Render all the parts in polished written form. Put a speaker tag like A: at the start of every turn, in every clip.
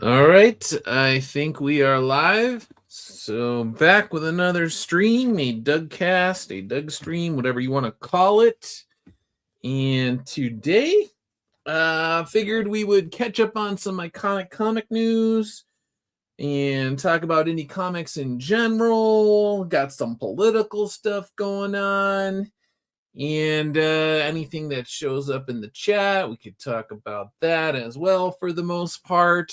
A: All right, I think we are live. So back with another stream, a Dougcast, a Doug stream, whatever you want to call it. And today, figured we would catch up on some iconic comic news and talk about indie comics in general. Got some political stuff going on. And anything that shows up in the chat, we could talk about that as well for the most part.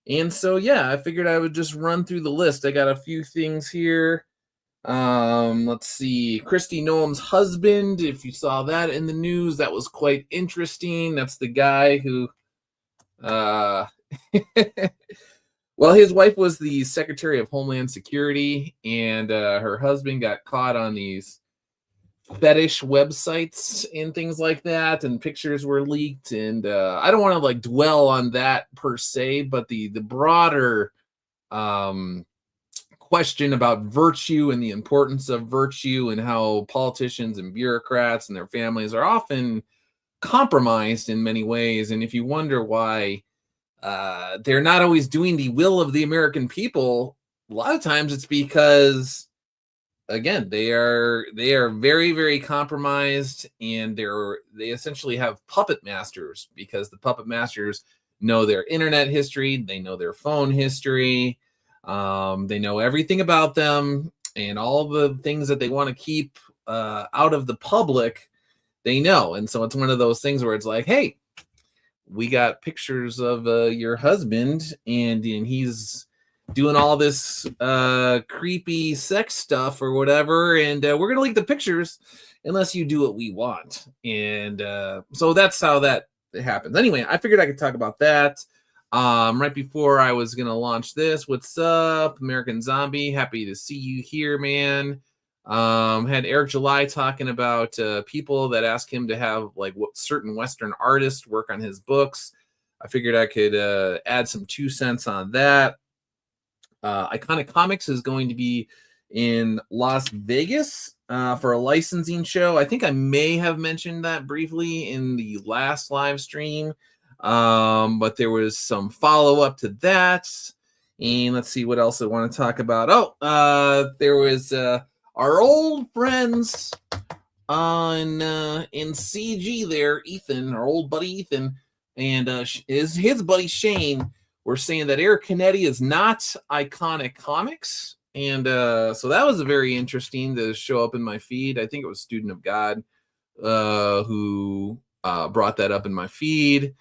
A: And so, yeah, I figured I would just run through the list. I got a few things here. Let's see. Christy Noam's husband, if you saw that in the news, that was quite interesting. That's the guy who, uh, well, his wife was the Secretary of Homeland Security, and her husband got caught on these fetish websites and things like that, and pictures were leaked. And I don't want to like dwell on that per se, but the broader question about virtue and the importance of virtue and how politicians and bureaucrats and their families are often compromised in many ways. And if you wonder why they're not always doing the will of the American people, a lot of times it's because, again, they are very, very compromised, and they essentially have puppet masters, because the puppet masters know their internet history, they know their phone history, they know everything about them, and all the things that they want to keep out of the public, they know. And so it's one of those things where it's like, hey, we got pictures of your husband, and he's doing all this creepy sex stuff or whatever, and we're gonna leak the pictures unless you do what we want. And so that's how that happens. Anyway, I figured I could talk about that right before I was gonna launch this. What's up, American Zombie? Happy to see you here, man. Had Eric July talking about people that ask him to have like what certain Western artists work on his books. I figured I could add some 2 cents on that. Iconic Comics is going to be in Las Vegas for a licensing show. I think I may have mentioned that briefly in the last live stream, but there was some follow-up to that. And let's see what else I want to talk about. There was our old friends on in CG there, Ethan, our old buddy Ethan, and his buddy Shane were saying that Eric Canetti is not Iconic Comics. And so that was very interesting to show up in my feed. I think it was Student of God who brought that up in my feed.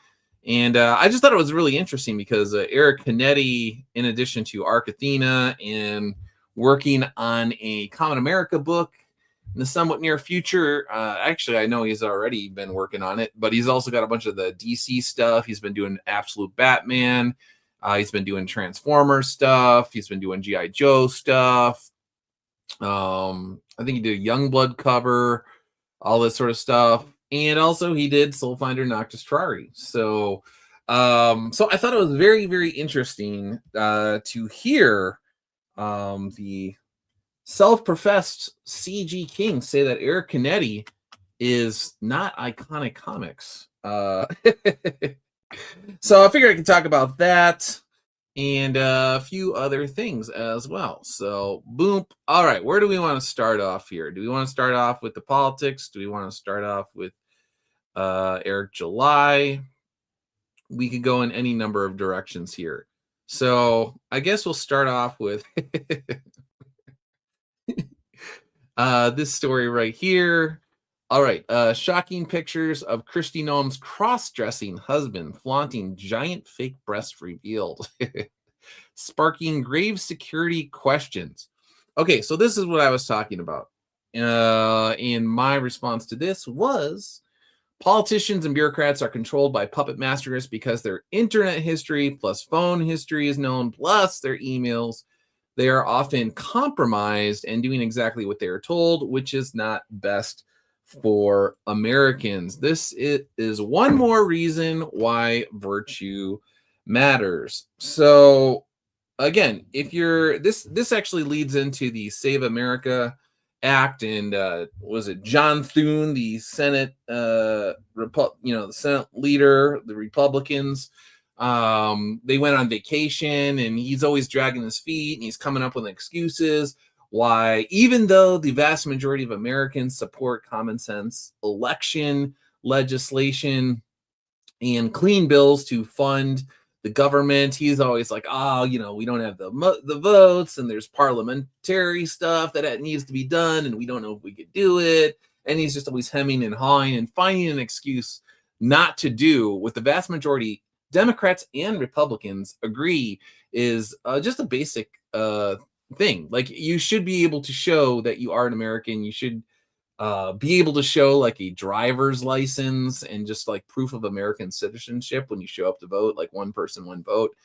A: And I just thought it was really interesting because Eric Canetti, in addition to Arc Athena and working on a Common America book in the somewhat near future, actually, I know he's already been working on it, but he's also got a bunch of the DC stuff. He's been doing Absolute Batman. He's been doing Transformers stuff. He's been doing G.I. Joe stuff. I think he did a Youngblood cover, all this sort of stuff. And also he did Soulfinder Noctis Trari. So I thought it was very, very interesting to hear the self-professed CG king say that Eric Canetti is not Iconic Comics. So I figured I could talk about that and a few other things as well. So boom. All right, where do we want to start off here? Do we want to start off with the politics? Do we want to start off with Eric July? We could go in any number of directions here. So I guess we'll start off with this story right here. All right, shocking pictures of Christy Noam's cross-dressing husband flaunting giant fake breasts revealed, sparking grave security questions. Okay, so this is what I was talking about. And my response to this was, politicians and bureaucrats are controlled by puppet masters because their internet history plus phone history is known, plus their emails. They are often compromised and doing exactly what they are told, which is not best for Americans. This is one more reason why virtue matters. So again, if you're this actually leads into the Save America Act, and was it John Thune, the Senate the Senate leader, the Republicans, They went on vacation, and he's always dragging his feet, and he's coming up with excuses why, even though the vast majority of Americans support common sense election legislation and clean bills to fund the government, he's always like, oh, we don't have the votes, and there's parliamentary stuff that needs to be done, and we don't know if we could do it. And he's just always hemming and hawing and finding an excuse not to do what the vast majority, Democrats and Republicans, agree is just a basic thing. Like, you should be able to show that you are an American. You should be able to show like a driver's license and just like proof of American citizenship when you show up to vote, like one person, one vote.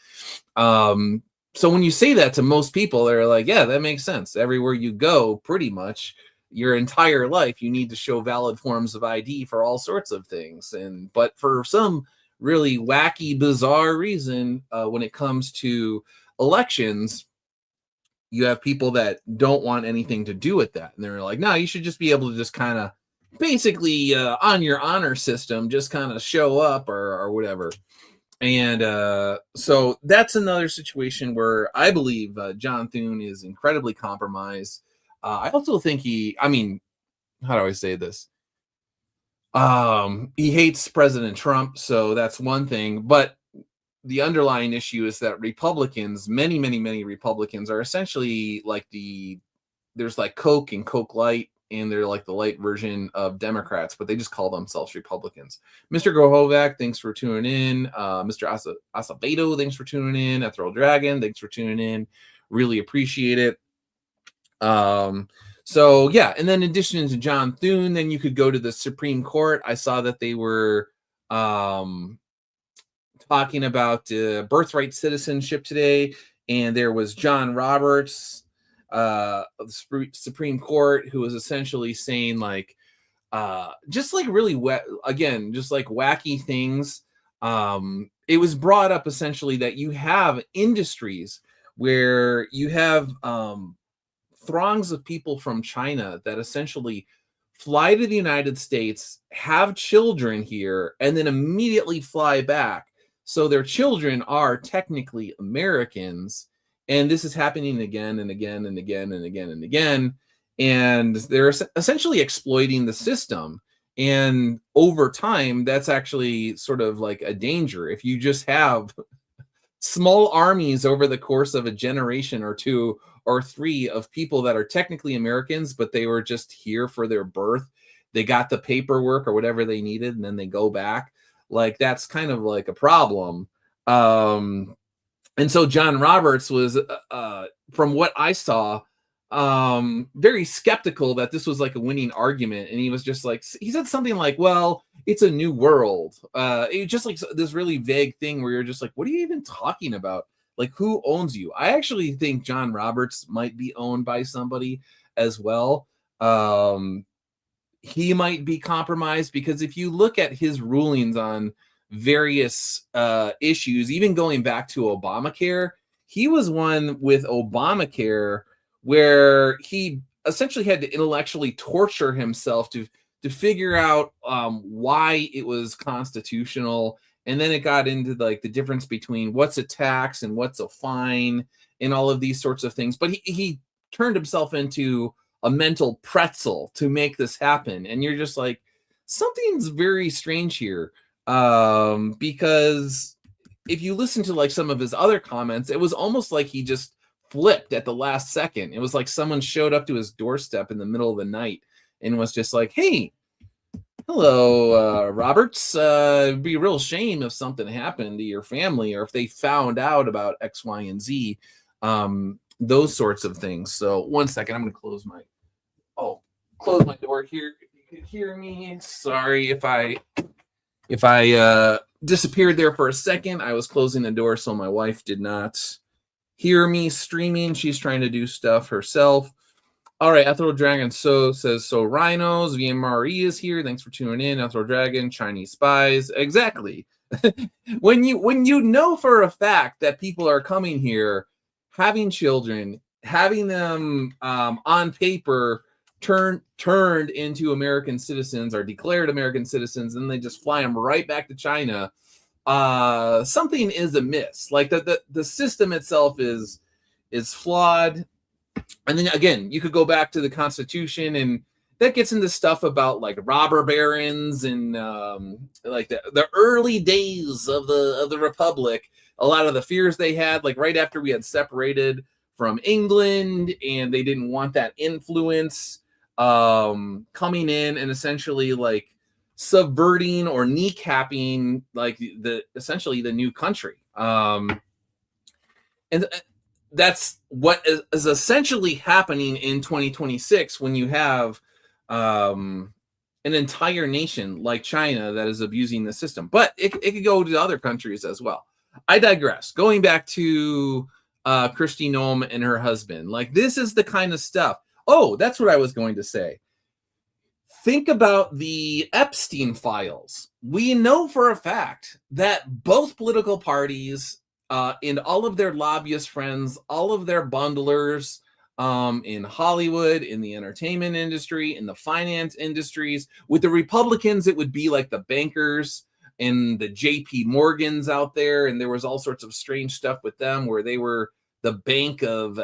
A: So when you say that to most people, they're like, yeah, that makes sense. Everywhere you go, pretty much your entire life, you need to show valid forms of ID for all sorts of things. But for some really wacky, bizarre reason, when it comes to elections, you have people that don't want anything to do with that. And they're like, no, you should just be able to just kind of basically on your honor system, just kind of show up or whatever. And so that's another situation where I believe John Thune is incredibly compromised. I also think how do I say this? He hates President Trump, so that's one thing. But the underlying issue is that Republicans, many, many, many Republicans, are essentially like there's like Coke and Coke Light, and they're like the light version of Democrats, but they just call themselves Republicans. Mr. Grohovac, thanks for tuning in. Mr. Acevedo, thanks for tuning in. Ethereal Dragon, thanks for tuning in. Really appreciate it. So yeah, and then in addition to John Thune, then you could go to the Supreme Court. I saw that they were talking about birthright citizenship today, and there was John Roberts of the Supreme Court, who was essentially saying like just like really just like wacky things. It was brought up essentially that you have industries where you have throngs of people from China that essentially fly to the United States, have children here, and then immediately fly back. So their children are technically Americans, and this is happening again and again and again and again and again. And they're essentially exploiting the system. And over time, that's actually sort of like a danger. If you just have small armies over the course of a generation or two or three of people that are technically Americans, but they were just here for their birth, they got the paperwork or whatever they needed, and then they go back. Like, that's kind of like a problem. And so John Roberts was, from what I saw, very skeptical that this was like a winning argument. And he was just like, he said something like, well, it's a new world. It just like this really vague thing where you're just like, what are you even talking about? Like, who owns you? I actually think John Roberts might be owned by somebody as well. He might be compromised, because if you look at his rulings on various issues, even going back to Obamacare, he was one with Obamacare where he essentially had to intellectually torture himself to figure out why it was constitutional. And then it got into like the difference between what's a tax and what's a fine and all of these sorts of things. But he turned himself into a mental pretzel to make this happen. And you're just like, something's very strange here. Because if you listen to like some of his other comments, it was almost like he just flipped at the last second. It was like someone showed up to his doorstep in the middle of the night and was just like, hey, hello, Roberts. It'd be a real shame if something happened to your family, or if they found out about X, Y, and Z. Those sorts of things. So one second, I'm going to close my door here. You can hear me. Sorry if I disappeared there for a second. I was closing the door so my wife did not hear me streaming. She's trying to do stuff herself. All right, Ethereal Dragon says, so rhinos, VMRE is here. Thanks for tuning in. Ethereal Dragon, Chinese spies. Exactly. when you know for a fact that people are coming here, having children, having them on paper turned into American citizens or declared American citizens, and they just fly them right back to China. something is amiss. Like the system itself is flawed. And then again, you could go back to the Constitution, and that gets into stuff about like robber barons and like the early days of the Republic. A lot of the fears they had, like right after we had separated from England, and they didn't want that influence coming in and essentially like subverting or kneecapping like the essentially the new country. And that's what is essentially happening in 2026 when you have an entire nation like China that is abusing the system. But it could go to other countries as well. I digress. Going back to Kristi Noem and her husband. Like, this is the kind of stuff. Oh, that's what I was going to say. Think about the Epstein files. We know for a fact that both political parties and all of their lobbyist friends, all of their bundlers in Hollywood, in the entertainment industry, in the finance industries. With the Republicans, it would be like the bankers and the JP Morgans out there. And there was all sorts of strange stuff with them where they were the bank of,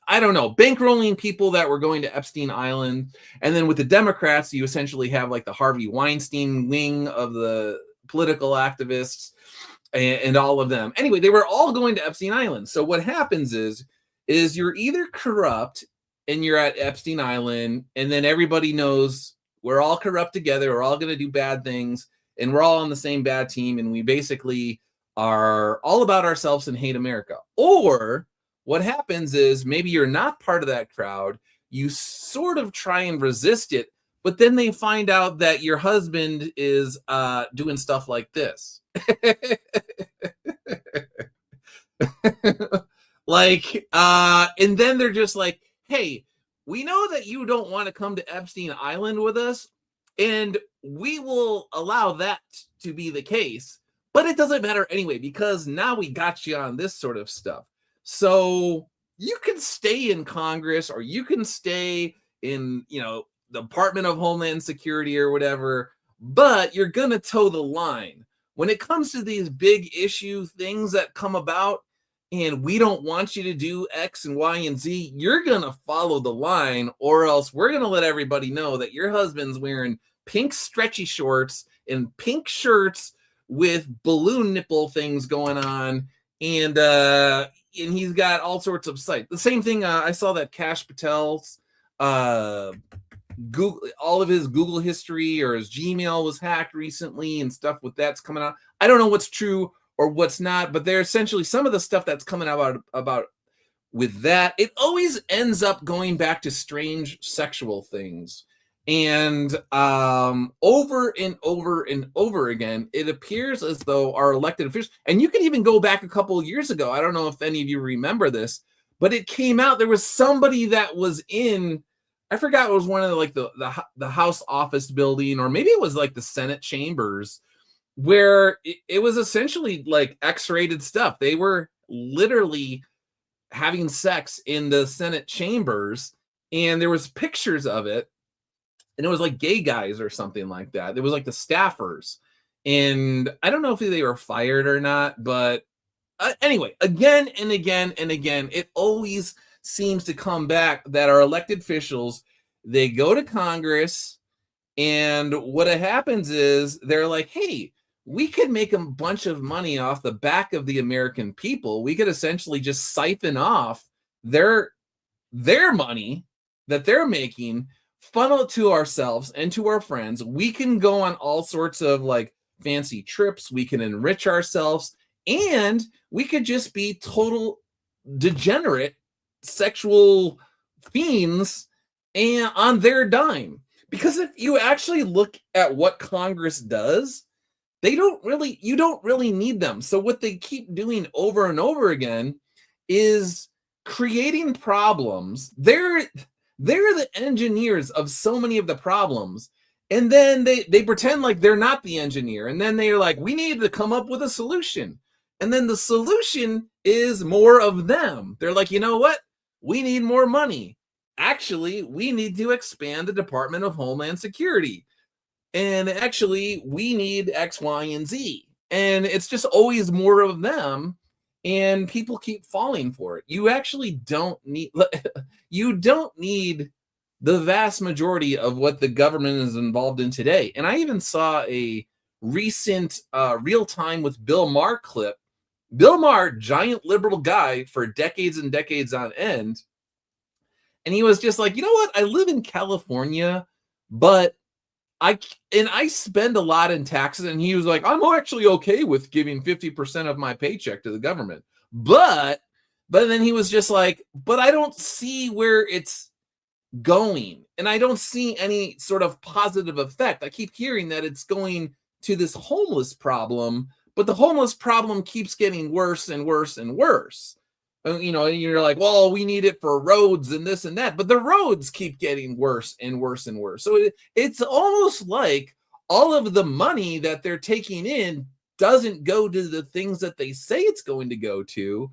A: I don't know, bankrolling people that were going to Epstein Island. And then with the Democrats, you essentially have like the Harvey Weinstein wing of the political activists and all of them. Anyway, they were all going to Epstein Island. So what happens is you're either corrupt and you're at Epstein Island, and then everybody knows we're all corrupt together, we're all going to do bad things, and we're all on the same bad team, and we basically are all about ourselves and hate America. Or what happens is maybe you're not part of that crowd, you sort of try and resist it, but then they find out that your husband is doing stuff like this. Like, and then they're just like, hey, we know that you don't want to come to Epstein Island with us, and we will allow that to be the case, but it doesn't matter anyway, because now we got you on this sort of stuff. So you can stay in Congress, or you can stay in, the Department of Homeland Security or whatever, but you're going to toe the line. When it comes to these big issue things that come about, and we don't want you to do X and Y and Z, you're going to follow the line, or else we're going to let everybody know that your husband's wearing pink stretchy shorts and pink shirts with balloon nipple things going on. And he's got all sorts of sites. The same thing, I saw that Kash Patel's Google, all of his Google history or his Gmail was hacked recently, and stuff with that's coming out. I don't know what's true or what's not, but they're essentially some of the stuff that's coming out about with that. It always ends up going back to strange sexual things. And over and over and over again, it appears as though our elected officials, and you can even go back a couple of years ago, I don't know if any of you remember this, but it came out, there was somebody that was in, I forgot, it was one of the House office building, or maybe it was like the Senate chambers, where it was essentially like X-rated stuff. They were literally having sex in the Senate chambers, and there was pictures of it, and it was like gay guys or something like that. It was like the staffers, and I don't know if they were fired or not, but anyway, again and again and again, it always seems to come back that our elected officials, they go to Congress, and what happens is they're like, hey, we could make a bunch of money off the back of the American people. We could essentially just siphon off their money that they're making, funnel it to ourselves and to our friends. We can go on all sorts of like fancy trips. We can enrich ourselves, and we could just be total degenerate sexual fiends and on their dime. Because if you actually look at what Congress does, you don't really need them. So what they keep doing over and over again is creating problems. They're the engineers of so many of the problems. And then they pretend like they're not the engineer. And then they're like, we need to come up with a solution. And then the solution is more of them. They're like, you know what? We need more money. Actually, we need to expand the Department of Homeland Security. And actually, we need X, Y, and Z. And it's just always more of them. And people keep falling for it. You actually don't need, you don't need the vast majority of what the government is involved in today. And I even saw a recent real time with Bill Maher clip. Bill Maher, giant liberal guy for decades and decades on end. And he was just like, you know what? I live in California, but I spend a lot in taxes. And he was like, I'm actually okay with giving 50% of my paycheck to the government. But then he was just like, but I don't see where it's going. And I don't see any sort of positive effect. I keep hearing that it's going to this homeless problem, but the homeless problem keeps getting worse and worse and worse. You know, and you're like, well, we need it for roads and this and that, but the roads keep getting worse and worse and worse. So it's almost like all of the money that they're taking in doesn't go to the things that they say it's going to go to.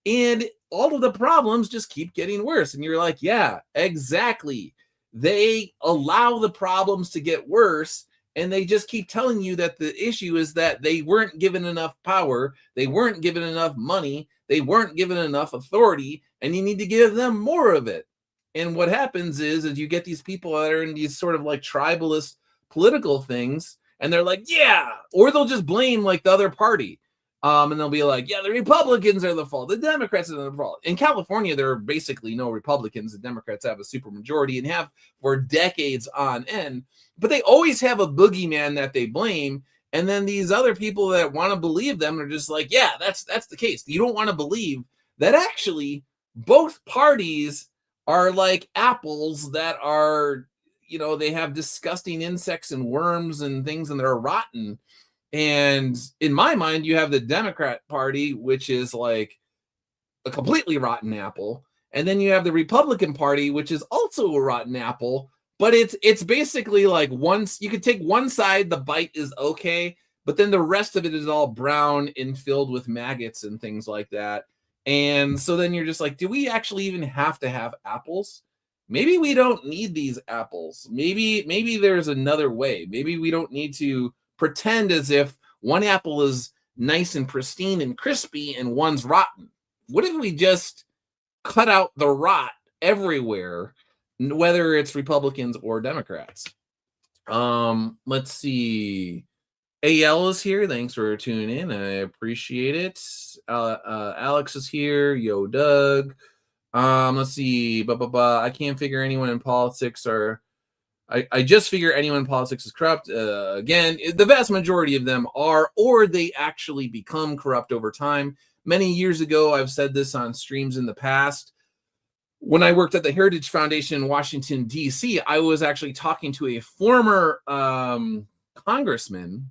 A: And all of the problems just keep getting worse. And you're like, yeah, exactly. They allow the problems to get worse. And they just keep telling you that the issue is that they weren't given enough power. They weren't given enough money. They weren't given enough authority. And you need to give them more of it. And what happens is you get these people that are in these sort of like tribalist political things. And they're like, yeah. Or they'll just blame like the other party. And they'll be like, yeah, the Republicans are the fault. The Democrats are the fault. In California, there are basically no Republicans. The Democrats have a supermajority and have for decades on end. But they always have a boogeyman that they blame. And then these other people that want to believe them are just like, yeah, that's the case. You don't want to believe that actually both parties are like apples that are, you know, they have disgusting insects and worms and things and they're rotten. And in my mind, you have the Democrat Party, which is like a completely rotten apple. And then you have the Republican Party, which is also a rotten apple. But it's basically like once you could take one side, the bite is okay. But then the rest of it is all brown and filled with maggots and things like that. And so then you're just like, do we actually even have to have apples? Maybe we don't need these apples. Maybe there's another way. Maybe we don't need to pretend as if one apple is nice and pristine and crispy and one's rotten. What if we just cut out the rot everywhere, whether it's Republicans or Democrats? Let's see. AL is here. Thanks for tuning in. I appreciate it. Alex is here. Yo, Doug. Let's see. I can't figure anyone in politics are. I just figure anyone in politics is corrupt. Again, the vast majority of them are, or they actually become corrupt over time. Many years ago, I've said this on streams in the past. When I worked at the Heritage Foundation in Washington, D.C., I was actually talking to a former congressman.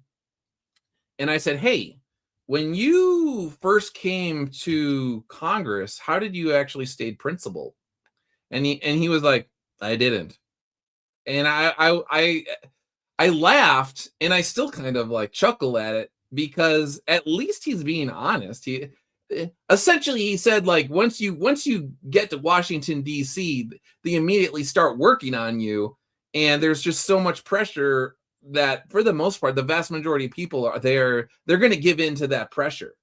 A: And I said, hey, when you first came to Congress, how did you actually stay principal? And he was like, I didn't. And I laughed, and I still kind of like chuckle at it because at least he's being honest. He essentially he said like once you get to Washington D.C., they immediately start working on you, and there's just so much pressure that for the most part, the vast majority of people are they're going to give in to that pressure.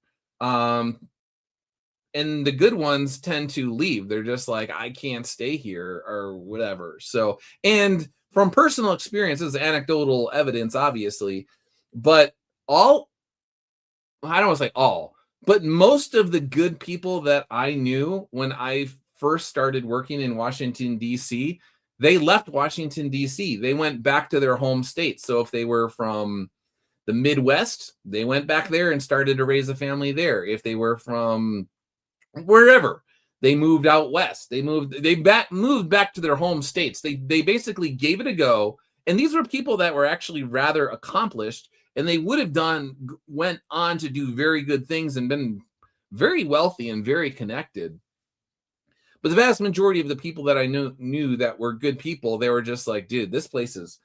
A: And the good ones tend to leave. They're just like, I can't stay here or whatever. So, and from personal experiences, anecdotal evidence, obviously, but I don't want to say all, but most of the good people that I knew when I first started working in Washington, D.C., they left Washington, D.C. They went back to their home state. So if they were from the Midwest, they went back there and started to raise a family there. If they were from wherever, they moved out west. They moved back to their home states. They basically gave it a go. And these were people that were actually rather accomplished, and they would have went on to do very good things and been very wealthy and very connected. But the vast majority of the people that I knew that were good people, they were just like, dude, this place is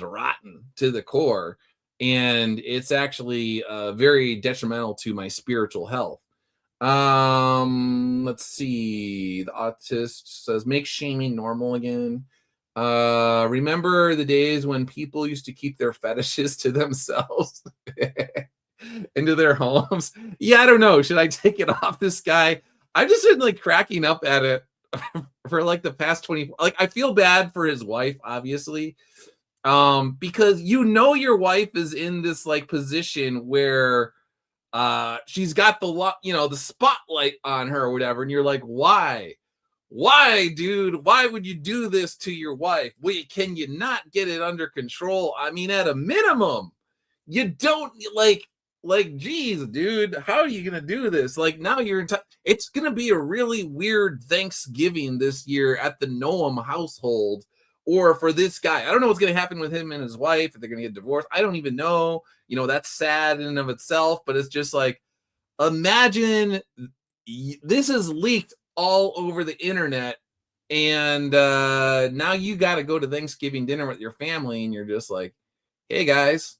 A: rotten to the core. And it's actually very detrimental to my spiritual health. Let's see. The autist says, make shaming normal again. Remember the days when people used to keep their fetishes to themselves into their homes? Yeah, I don't know. Should I take it off this guy? I've just been like cracking up at it for like the past 20. Like, I feel bad for his wife, obviously. Because your wife is in this like position where she's got the spotlight on her or whatever, and you're like, why, dude? Why would you do this to your wife? Wait, can you not get it under control? I mean, at a minimum, you don't geez, dude, how are you gonna do this? Like, now it's gonna be a really weird Thanksgiving this year at the Noam household, or for this guy. I don't know what's gonna happen with him and his wife, if they're gonna get divorced. I don't even know. That's sad in and of itself, but it's just like, imagine this is leaked all over the internet, and now you got to go to Thanksgiving dinner with your family, and you're just like, hey guys.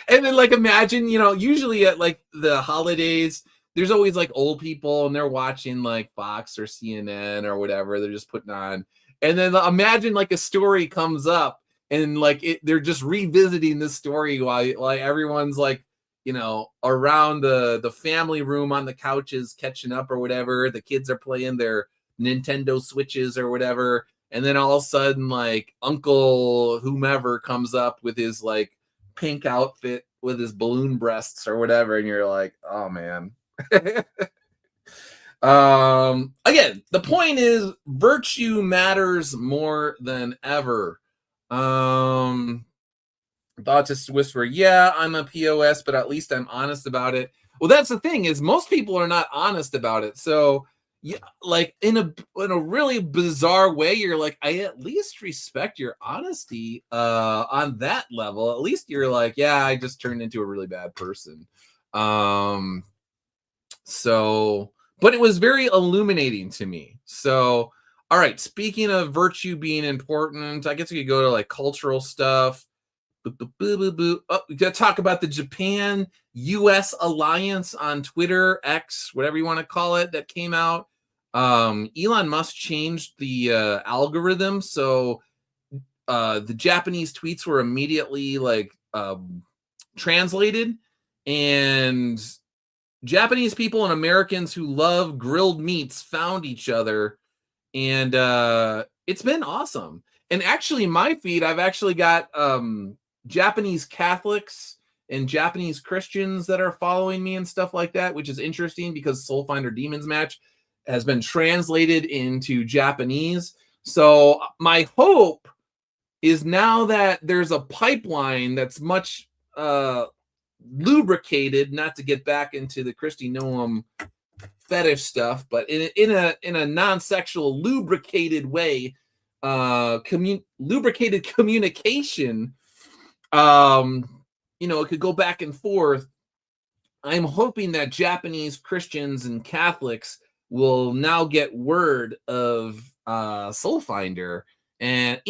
A: And then like, imagine, usually at like the holidays, there's always like old people and they're watching like Fox or CNN or whatever they're just putting on, and then imagine like a story comes up and like they're just revisiting this story while everyone's like, around the family room on the couches catching up or whatever. The kids are playing their Nintendo Switches or whatever. And then all of a sudden, like, Uncle whomever comes up with his like pink outfit with his balloon breasts or whatever. And you're like, oh man. Again, the point is virtue matters more than ever. Thought to whisper, yeah, I'm a POS, but at least I'm honest about it. Well, that's the thing, is most people are not honest about it. So, yeah, like in a really bizarre way, you're like, I at least respect your honesty on that level. At least you're like, yeah, I just turned into a really bad person. So, but it was very illuminating to me. So, all right, speaking of virtue being important, I guess we could go to like cultural stuff. Oh, we got to talk about the Japan-US alliance on Twitter, X, whatever you want to call it, that came out. Elon Musk changed the algorithm, so the Japanese tweets were immediately like translated, and Japanese people and Americans who love grilled meats found each other, and it's been awesome. And actually, my feed, I've actually got Japanese Catholics and Japanese Christians that are following me and stuff like that, which is interesting because Soul Finder Demons Match has been translated into Japanese. So my hope is now that there's a pipeline that's much lubricated, not to get back into the Christy Noam fetish stuff, but in a non-sexual, lubricated way, lubricated communication. It could go back and forth. I'm hoping that Japanese Christians and Catholics will now get word of Soul Finder and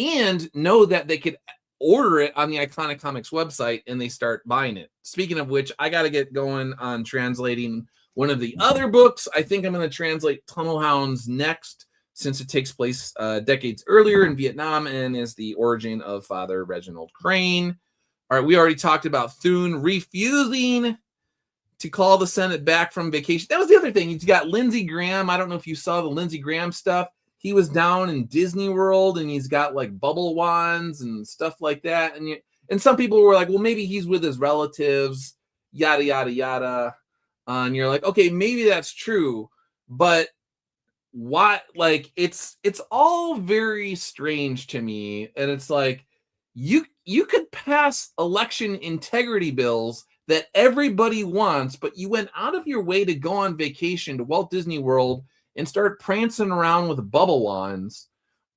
A: know that they could order it on the Iconic Comics website and they start buying it. Speaking of which, I got to get going on translating one of the other books. I think I'm going to translate Tunnel Hounds next, since it takes place decades earlier in Vietnam and is the origin of Father Reginald Crane. All right, we already talked about Thune refusing to call the Senate back from vacation. That was the other thing. He's got Lindsey Graham. I don't know if you saw the Lindsey Graham stuff. He was down in Disney World, and he's got like bubble wands and stuff like that. And some people were like, well, maybe he's with his relatives, yada, yada, yada. And you're like, okay, maybe that's true. But why? Like, it's all very strange to me. And it's like, you could pass election integrity bills that everybody wants, but you went out of your way to go on vacation to Walt Disney World and start prancing around with bubble wands.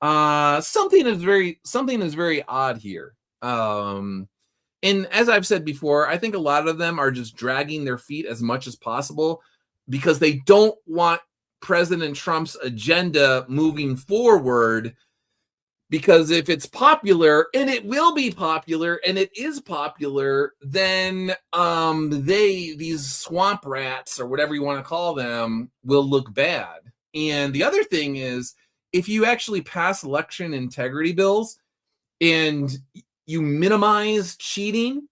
A: Something is very odd here. And as I've said before, I think a lot of them are just dragging their feet as much as possible because they don't want President Trump's agenda moving forward. Because if it's popular, and it will be popular, and it is popular, then these swamp rats, or whatever you want to call them, will look bad. And the other thing is, if you actually pass election integrity bills and you minimize cheating,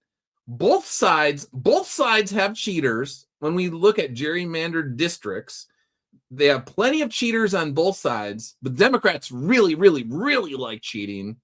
A: both sides have cheaters. When we look at gerrymandered districts, they have plenty of cheaters on both sides, but Democrats really, really, really like cheating.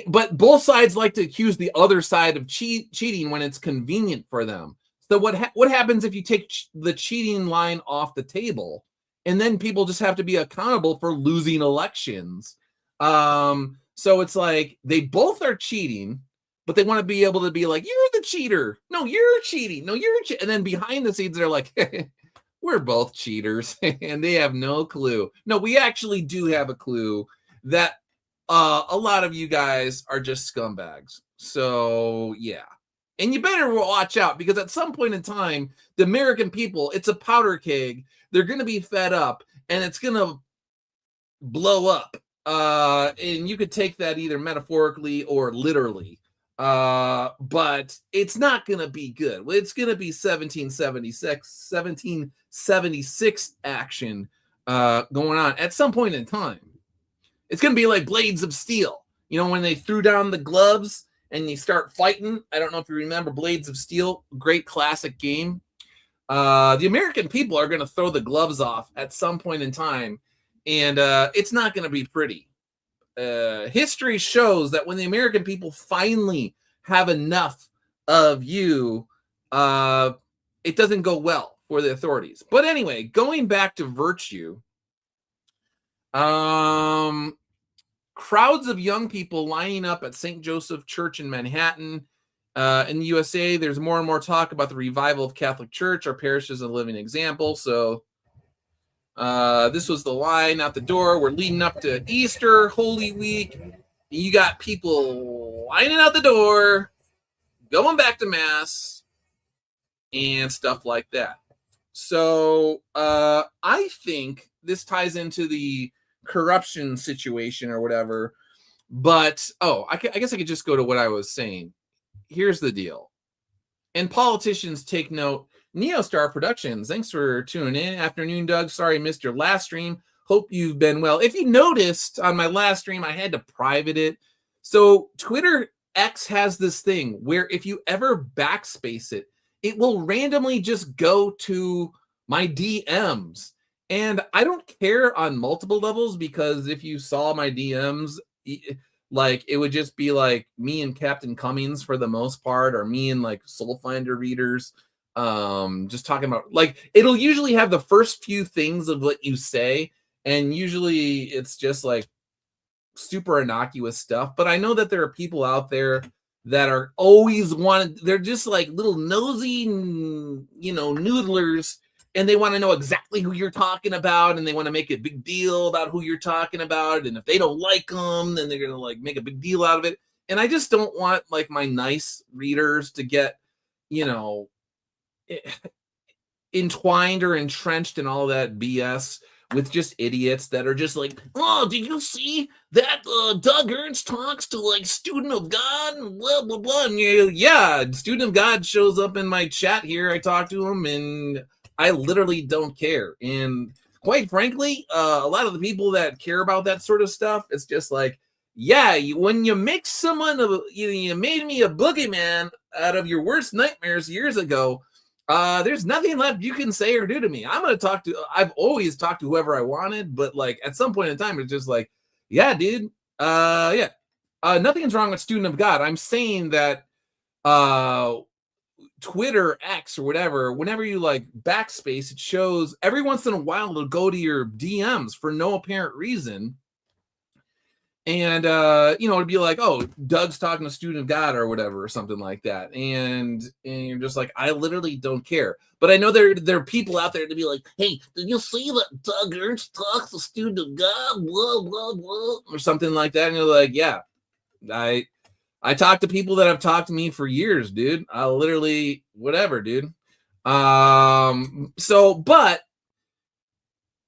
A: But both sides like to accuse the other side of cheating when it's convenient for them. So what happens if you take the cheating line off the table, and then people just have to be accountable for losing elections? So it's like they both are cheating, but they want to be able to be like, you're the cheater. No, you're cheating. No, you're and then behind the scenes, they're like, we're both cheaters, and they have no clue. No, we actually do have a clue that a lot of you guys are just scumbags. So yeah. And you better watch out, because at some point in time, the American people, it's a powder keg. They're going to be fed up, and it's going to blow up. And you could take that either metaphorically or literally. But it's not going to be good. It's going to be 1776 action going on at some point in time. It's going to be like Blades of Steel. You know, when they threw down the gloves and you start fighting. I don't know if you remember Blades of Steel, great classic game. The American people are going to throw the gloves off at some point in time, and it's not going to be pretty. History shows that when the American people finally have enough of you, it doesn't go well for the authorities. But anyway, going back to virtue, crowds of young people lining up at St. Joseph Church in Manhattan. In the USA, there's more and more talk about the revival of Catholic Church. Our parish is a living example. So this was the line out the door. We're leading up to Easter, Holy Week. You got people lining out the door, going back to Mass, and stuff like that. So I think this ties into the corruption situation or whatever. But, I guess I could just go to what I was saying. Here's the deal. And politicians take note. Neostar Productions, thanks for tuning in. Afternoon, Doug. Sorry I missed your last stream. Hope you've been well. If you noticed on my last stream, I had to private it. So Twitter X has this thing where if you ever backspace it, it will randomly just go to my DMs. And I don't care on multiple levels, because if you saw my DMs, like it would just be like me and Captain Cummings for the most part, or me and like Soulfinder readers, just talking about, like, it'll usually have the first few things of what you say, and usually it's just like super innocuous stuff. But I know that there are people out there that are always they're just like little nosy, noodlers, and they want to know exactly who you're talking about, and they want to make a big deal about who you're talking about. And if they don't like them, then they're going to like make a big deal out of it. And I just don't want like my nice readers to get, entwined or entrenched in all that BS with just idiots that are just like, oh, did you see that Doug Ernst talks to like student of God and blah, blah, blah. And yeah, student of God shows up in my chat here. I talk to him and I literally don't care. And quite frankly, a lot of the people that care about that sort of stuff, it's just like, yeah, when you make someone, you made me a boogeyman out of your worst nightmares years ago, there's nothing left you can say or do to me. I've always talked to whoever I wanted, but like at some point in time, it's just like, yeah, dude, nothing's wrong with student of God. I'm saying that, Twitter X or whatever, whenever you like backspace, it shows every once in a while it'll go to your DMs for no apparent reason. And, it'd be like, oh, Doug's talking to student of God or whatever, or something like that. And you're just like, I literally don't care. But I know there are people out there to be like, hey, did you see that Doug Ernst talks to student of God, blah, blah, blah, or something like that. And you're like, yeah, I talk to people that have talked to me for years, dude. I literally, whatever, dude. But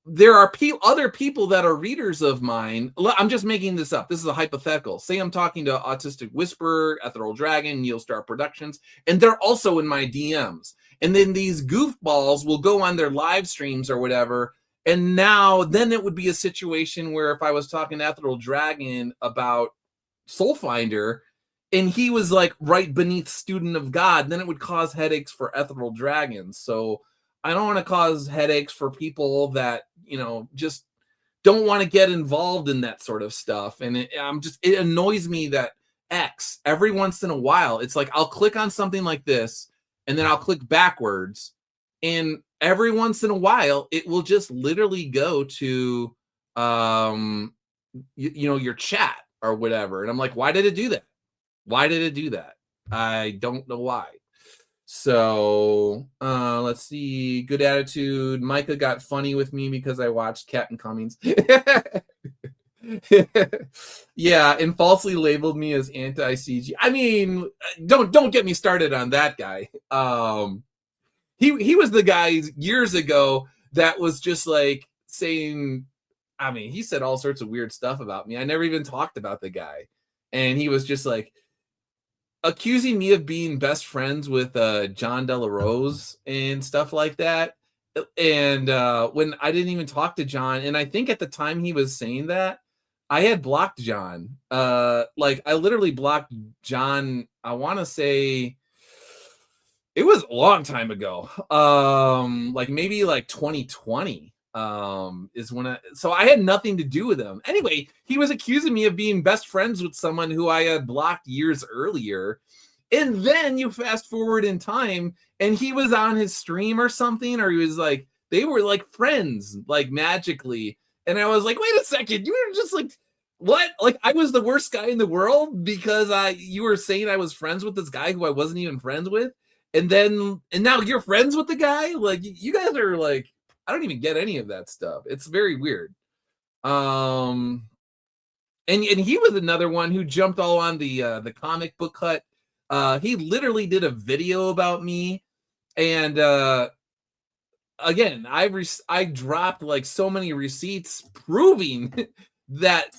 A: there are other people that are readers of mine. I'm just making this up. This is a hypothetical. Say I'm talking to Autistic Whisperer, Ethereal Dragon, Neostar Productions, and they're also in my DMs. And then these goofballs will go on their live streams or whatever And now, then it would be a situation where if I was talking to Ethereal Dragon about Soulfinder, and he was like right beneath Student of God, then it would cause headaches for Ethereal Dragon. So I don't want to cause headaches for people that, just don't want to get involved in that sort of stuff. And it annoys me that X, every once in a while, it's like I'll click on something like this and then I'll click backwards, and every once in a while it will just literally go to your chat or whatever. And I'm like, why did it do that? Why did it do that? I don't know why. So let's see. Good attitude. Micah got funny with me because I watched Captain Cummings. Yeah, and falsely labeled me as anti-CG. I mean, don't get me started on that guy. He was the guy years ago that was just like saying, I mean, he said all sorts of weird stuff about me. I never even talked about the guy. And he was just like accusing me of being best friends with John De La Rose and stuff like that. And when I didn't even talk to John, and I think at the time he was saying that, I had blocked John. Like I literally blocked John, I want to say it was a long time ago. Like maybe like 2020 is when so I had nothing to do with him. Anyway, he was accusing me of being best friends with someone who I had blocked years earlier. And then you fast forward in time and he was on his stream or something, or he was like, they were like friends, like magically. And I was like, wait a second, you were just like, what? Like I was the worst guy in the world because you were saying I was friends with this guy who I wasn't even friends with. And now you're friends with the guy? Like you guys are like, I don't even get any of that stuff. It's very weird. And he was another one who jumped all on the comic book hut. He literally did a video about me, and again, I dropped like so many receipts proving that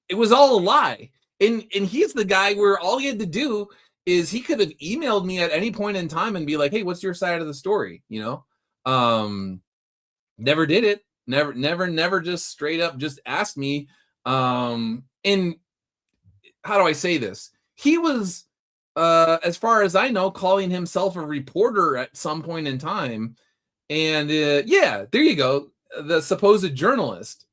A: it was all a lie. And he's the guy where all he had to do is he could have emailed me at any point in time and be like, hey, what's your side of the story? Never did it. Never just straight up just asked me. And how do I say this? He was, as far as I know, calling himself a reporter at some point in time. And yeah, there you go. The supposed journalist.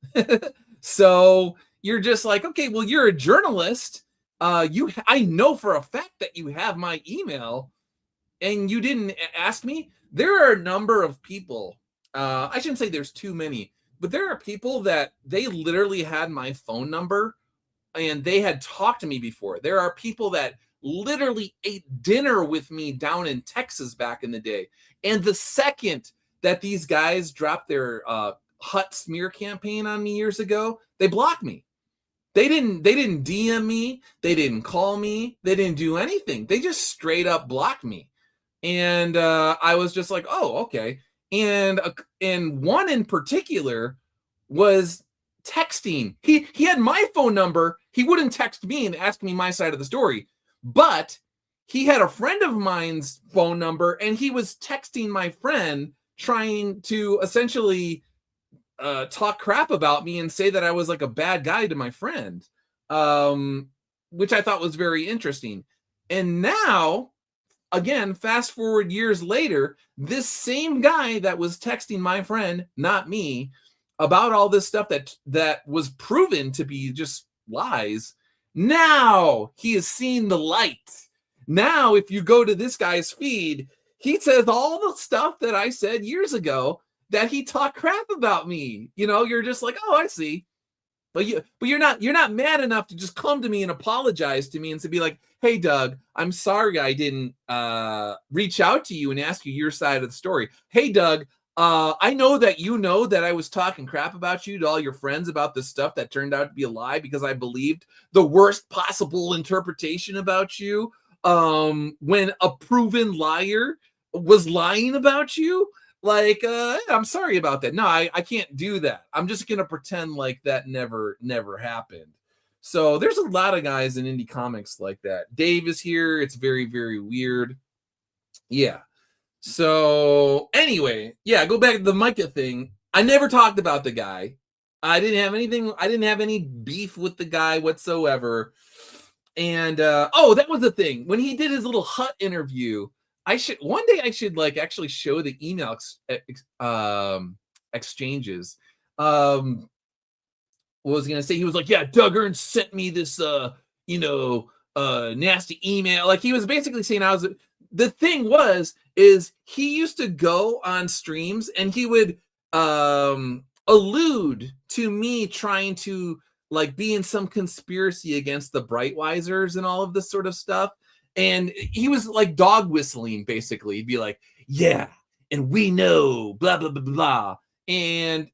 A: So you're just like, okay, well, you're a journalist. I know for a fact that you have my email and you didn't ask me. There are a number of people. I shouldn't say there's too many, but there are people that they literally had my phone number and they had talked to me before. There are people that literally ate dinner with me down in Texas back in the day. And the second that these guys dropped their hut smear campaign on me years ago, they blocked me. They didn't DM me. They didn't call me. They didn't do anything. They just straight up blocked me. And I was just like, oh, okay. And one in particular was texting. He had my phone number. He wouldn't text me and ask me my side of the story. But he had a friend of mine's phone number, and he was texting my friend trying to essentially talk crap about me and say that I was like a bad guy to my friend, which I thought was very interesting. And now, again, fast forward years later, this same guy that was texting my friend, not me, about all this stuff that was proven to be just lies, now he has seen the light. Now, if you go to this guy's feed, he says all the stuff that I said years ago that he talked crap about me. You're just like, oh, I see. But you're not mad enough to just come to me and apologize to me and to be like, hey, Doug, I'm sorry I didn't reach out to you and ask you your side of the story. Hey, Doug, I know that I was talking crap about you to all your friends about this stuff that turned out to be a lie because I believed the worst possible interpretation about you when a proven liar was lying about you. Like, I'm sorry about that. No, I can't do that. I'm just going to pretend like that never happened. So there's a lot of guys in indie comics like that. Dave is here. It's very, very weird. Yeah. So anyway, yeah, go back to the Micah thing. I never talked about the guy. I didn't have anything. I didn't have any beef with the guy whatsoever. And oh, that was the thing. When he did his little hut interview, I should one day I should like actually show the email exchanges. What was he gonna say? He was like, "Yeah, Doug Ernst sent me this, nasty email." Like he was basically saying I was. The thing is he used to go on streams and he would allude to me trying to like be in some conspiracy against the Brightwisers and all of this sort of stuff. And he was like dog whistling, basically. He'd be like, "Yeah, and we know, blah, blah, blah, blah." And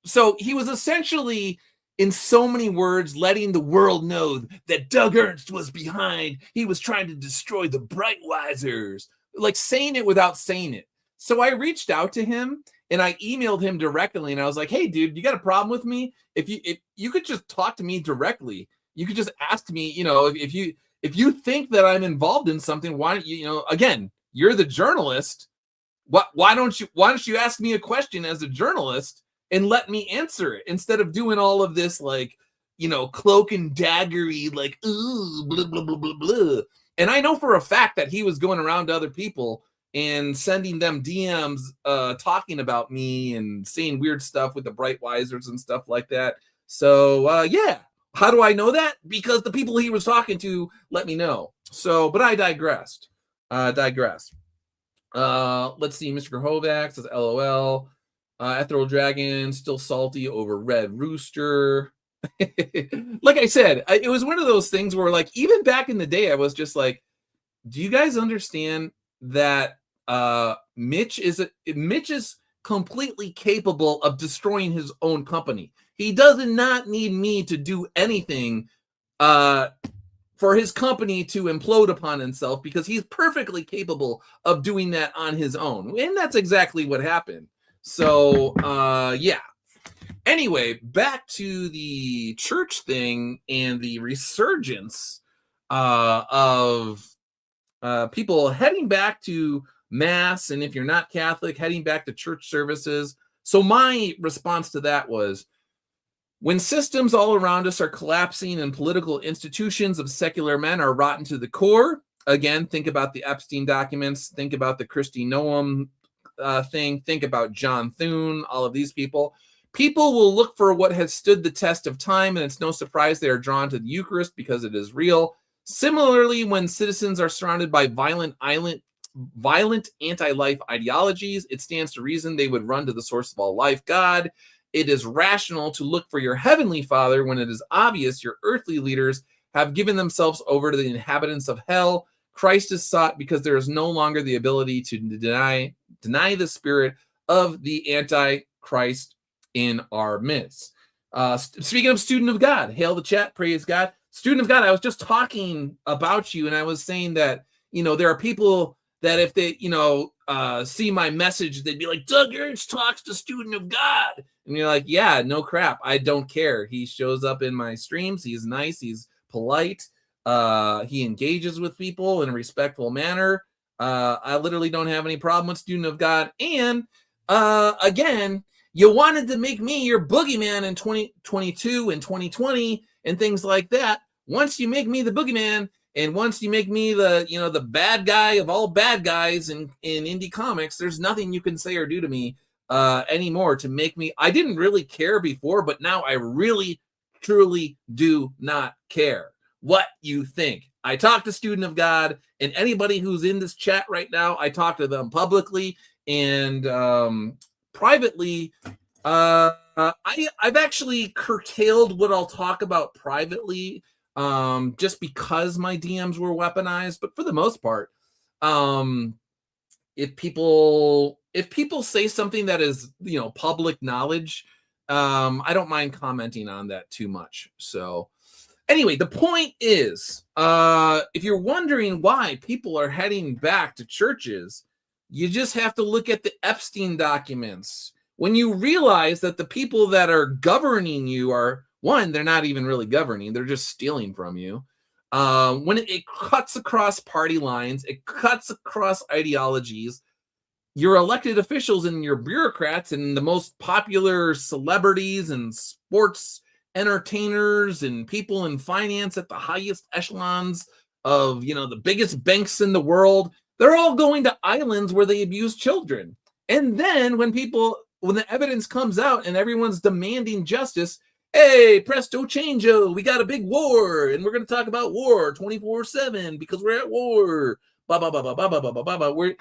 A: so he was essentially, in so many words, letting the world know that Doug Ernst was behind. He was trying to destroy the Brightwisers, like saying it without saying it. So I reached out to him and I emailed him directly, and I was like, "Hey, dude, you got a problem with me? If you could just talk to me directly, you could just ask me. If you think that I'm involved in something, why don't you? Again, you're the journalist. Why don't you ask me a question as a journalist and let me answer it instead of doing all of this like, cloak and daggery, like, ooh, blah, blah, blah, blah, blah." And I know for a fact that he was going around to other people and sending them DMs talking about me and saying weird stuff with the Brightwisers and stuff like that. So yeah. How do I know that? Because the people he was talking to let me know. So, but I digressed. Let's see. Mr. Grahovac says, "LOL. Ethereal Dragon still salty over Red Rooster." Like I said, it was one of those things where, like, even back in the day, I was just like, "Do you guys understand that Mitch is completely capable of destroying his own company? He does not need me to do anything for his company to implode upon himself, because he's perfectly capable of doing that on his own." And that's exactly what happened. So, yeah. Anyway, back to the church thing and the resurgence of people heading back to Mass, and if you're not Catholic, heading back to church services. So my response to that was, when systems all around us are collapsing and political institutions of secular men are rotten to the core, again, think about the Epstein documents, think about the Christy Noam thing, think about John Thune, all of these people. People will look for what has stood the test of time, and it's no surprise they are drawn to the Eucharist because it is real. Similarly, when citizens are surrounded by violent anti-life ideologies, it stands to reason they would run to the source of all life, God. It is rational to look for your heavenly Father when it is obvious your earthly leaders have given themselves over to the inhabitants of hell. Christ is sought because there is no longer the ability to deny the spirit of the Antichrist in our midst. Speaking of student of God, hail the chat, praise God. Student of God, I was just talking about you, and I was saying that, there are people that if they, see my message, they'd be like, "Doug Ernst talks to student of God." And you're like, "Yeah, no crap. I don't care. He shows up in my streams. He's nice. He's polite. He engages with people in a respectful manner. I literally don't have any problem with student of God." And again, you wanted to make me your boogeyman in 2022 and 2020 and things like that. Once you make me the boogeyman, and once you make me the bad guy of all bad guys in indie comics, there's nothing you can say or do to me anymore to make me. I didn't really care before, but now I really, truly do not care what you think. I talk to Student of God, and anybody who's in this chat right now, I talk to them publicly and privately. I've actually curtailed what I'll talk about privately, just because my DMs were weaponized. But for the most part, if people say something that is, public knowledge, I don't mind commenting on that too much. So anyway, the point is, if you're wondering why people are heading back to churches, you just have to look at the Epstein documents. When you realize that the people that are governing you are, one, they're not even really governing, they're just stealing from you. When it cuts across party lines, it cuts across ideologies, your elected officials and your bureaucrats and the most popular celebrities and sports entertainers and people in finance at the highest echelons of, the biggest banks in the world, they're all going to islands where they abuse children. And then when the evidence comes out and everyone's demanding justice, hey, presto changeo, we got a big war and we're going to talk about war 24/7 because we're at war. Blah, blah, blah, blah, blah, blah, blah, blah, blah. We're,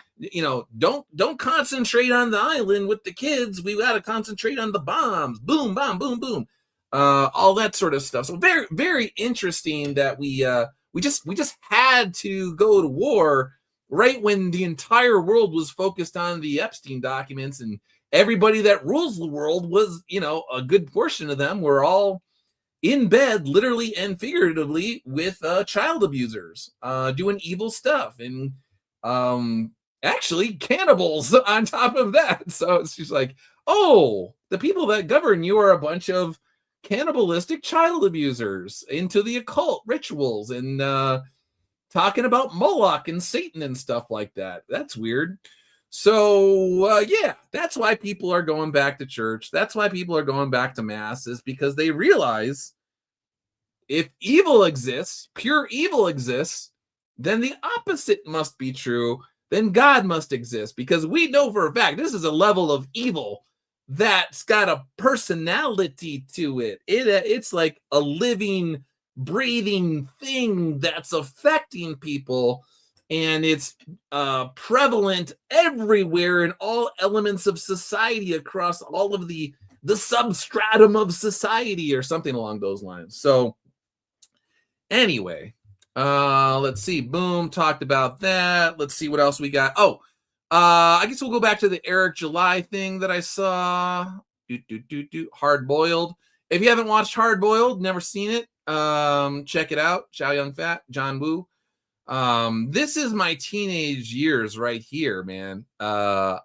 A: don't concentrate on the island with the kids. We got to concentrate on the bombs. Boom, bomb, boom, boom. All that sort of stuff. So very, very interesting that we just had to go to war right when the entire world was focused on the Epstein documents, and everybody that rules the world was, a good portion of them were all in bed, literally and figuratively, with child abusers, doing evil stuff, and actually cannibals on top of that. So it's just like, oh, the people that govern you are a bunch of cannibalistic child abusers into the occult rituals and talking about Moloch and Satan and stuff like that. That's weird. So, yeah, that's why people are going back to church. That's why people are going back to mass, is because they realize if evil exists, pure evil exists, then the opposite must be true. Then God must exist, because we know for a fact this is a level of evil that's got a personality to it. It's like a living, breathing thing that's affecting people, and it's prevalent everywhere in all elements of society, across all of the substratum of society, or something along those lines. So anyway, let's see. Boom, talked about that. Let's see what else we got. I guess we'll go back to the Eric July thing that I saw. Hard Boiled. If you haven't watched Hard Boiled, never seen it, check it out. Chow Yun Fat, John Woo. This is my teenage years right here, man. It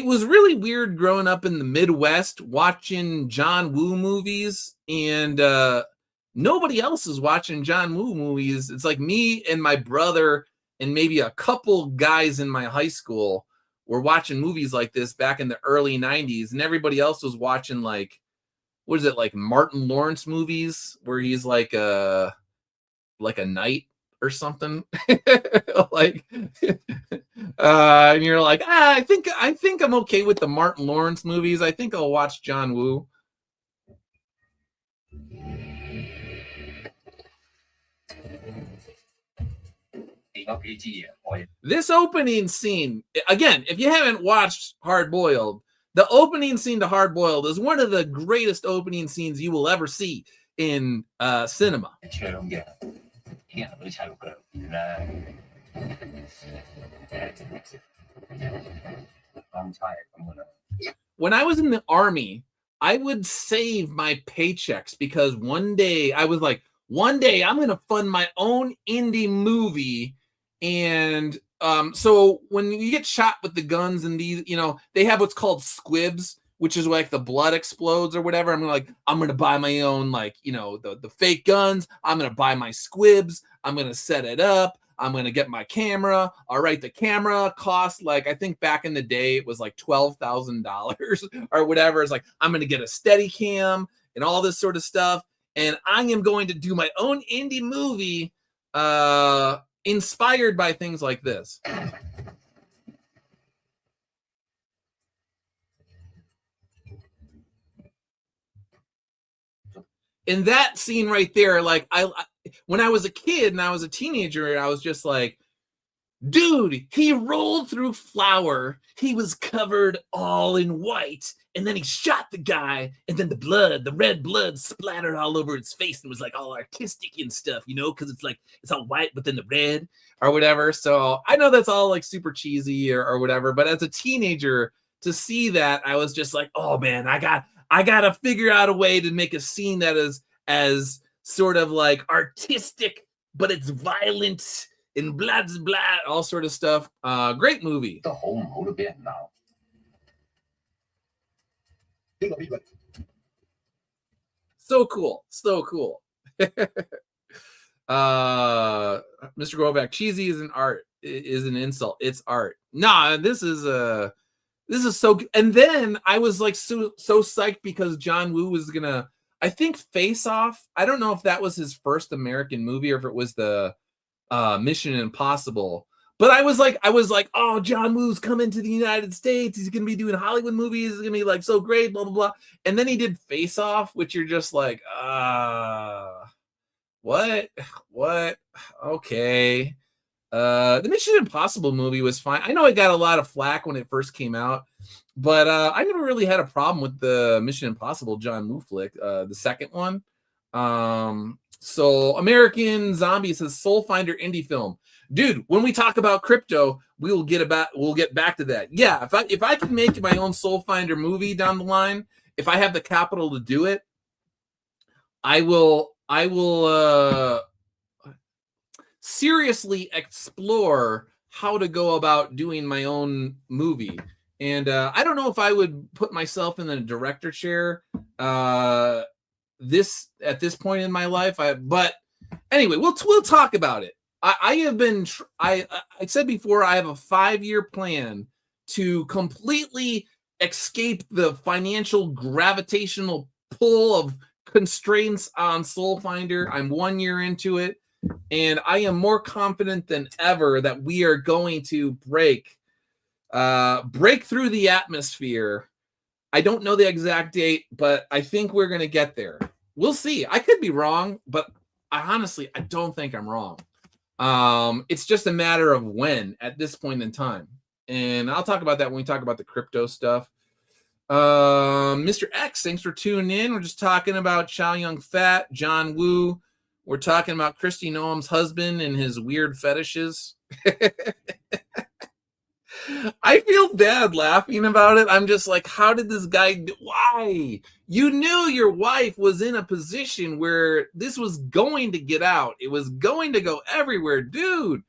A: was really weird growing up in the Midwest watching John Woo movies, and nobody else is watching John Woo movies. It's like me and my brother and maybe a couple guys in my high school were watching movies like this back in the early 90s, and everybody else was watching, like, what is it, like Martin Lawrence movies where he's like a knight or something. Like and you're like, I think I'm okay with the Martin Lawrence movies. I think I'll watch John Woo. This opening scene, again, if you haven't watched Hard Boiled, the opening scene to Hard Boiled is one of the greatest opening scenes you will ever see in cinema. When I was in the Army, I would save my paychecks because one day I was like, one day I'm going to fund my own indie movie. And so when you get shot with the guns and these, they have what's called squibs, which is like the blood explodes or whatever. I'm going to buy my own, like, the fake guns. I'm going to buy my squibs. I'm going to set it up. I'm going to get my camera. All right. The camera cost, like, I think back in the day, it was like $12,000 or whatever. It's like, I'm going to get a Steadicam and all this sort of stuff. And I am going to do my own indie movie inspired by things like this. In that scene right there, like, when I was a kid and I was a teenager, I was just like, dude, he rolled through flour. He was covered all in white. And then he shot the guy. And then the red blood splattered all over his face and was like all artistic and stuff, because it's like, it's all white, but then the red or whatever. So I know that's all like super cheesy or whatever. But as a teenager, to see that, I was just like, oh man, I got to figure out a way to make a scene that is as sort of like artistic, but it's violent and blah, blah, blah, all sort of stuff. Great movie. The whole motive now. So cool. Mr. Grovac, cheesy is an insult. It's art. Nah, this is so good. And then I was like so psyched because John Woo was gonna, I think, Face Off. I don't know if that was his first American movie or if it was the Mission Impossible. But I was like, oh, John Woo's coming to the United States. He's gonna be doing Hollywood movies. It's gonna be like so great, blah blah blah. And then he did Face Off, which you're just like, what? Okay. The Mission Impossible movie was fine. I know it got a lot of flack when it first came out, but I never really had a problem with the Mission Impossible John Woo flick, the second one. So American Zombie says Soul Finder indie film. Dude, when we talk about crypto, we'll get back to that. Yeah, if I can make my own Soul Finder movie down the line, if I have the capital to do it, I will seriously explore how to go about doing my own movie. And I don't know if I would put myself in the director chair at this point in my life. But anyway, we'll talk about it. I said before, I have a 5-year plan to completely escape the financial gravitational pull of constraints on Soul Finder. I'm 1 year into it, and I am more confident than ever that we are going to break through the atmosphere. I don't know the exact date, but I think we're going to get there. We'll see. I could be wrong, but I don't think I'm wrong. It's just a matter of when at this point in time. And I'll talk about that when we talk about the crypto stuff. Mr. X, thanks for tuning in. We're just talking about Chow Yun-fat, John Woo. We're talking about Kristi Noem's husband and his weird fetishes. I feel bad laughing about it. I'm just like, how did this guy why? You knew your wife was in a position where this was going to get out. It was going to go everywhere. Dude,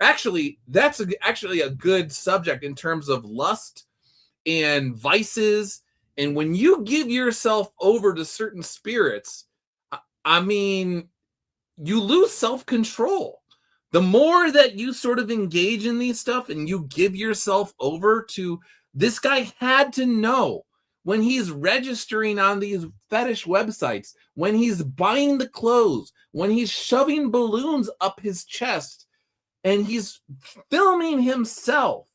A: actually, that's actually a good subject in terms of lust and vices. And when you give yourself over to certain spirits, I mean, you lose self-control. The more that you sort of engage in these stuff and you give yourself over to, this guy had to know when he's registering on these fetish websites, when he's buying the clothes, when he's shoving balloons up his chest and he's filming himself,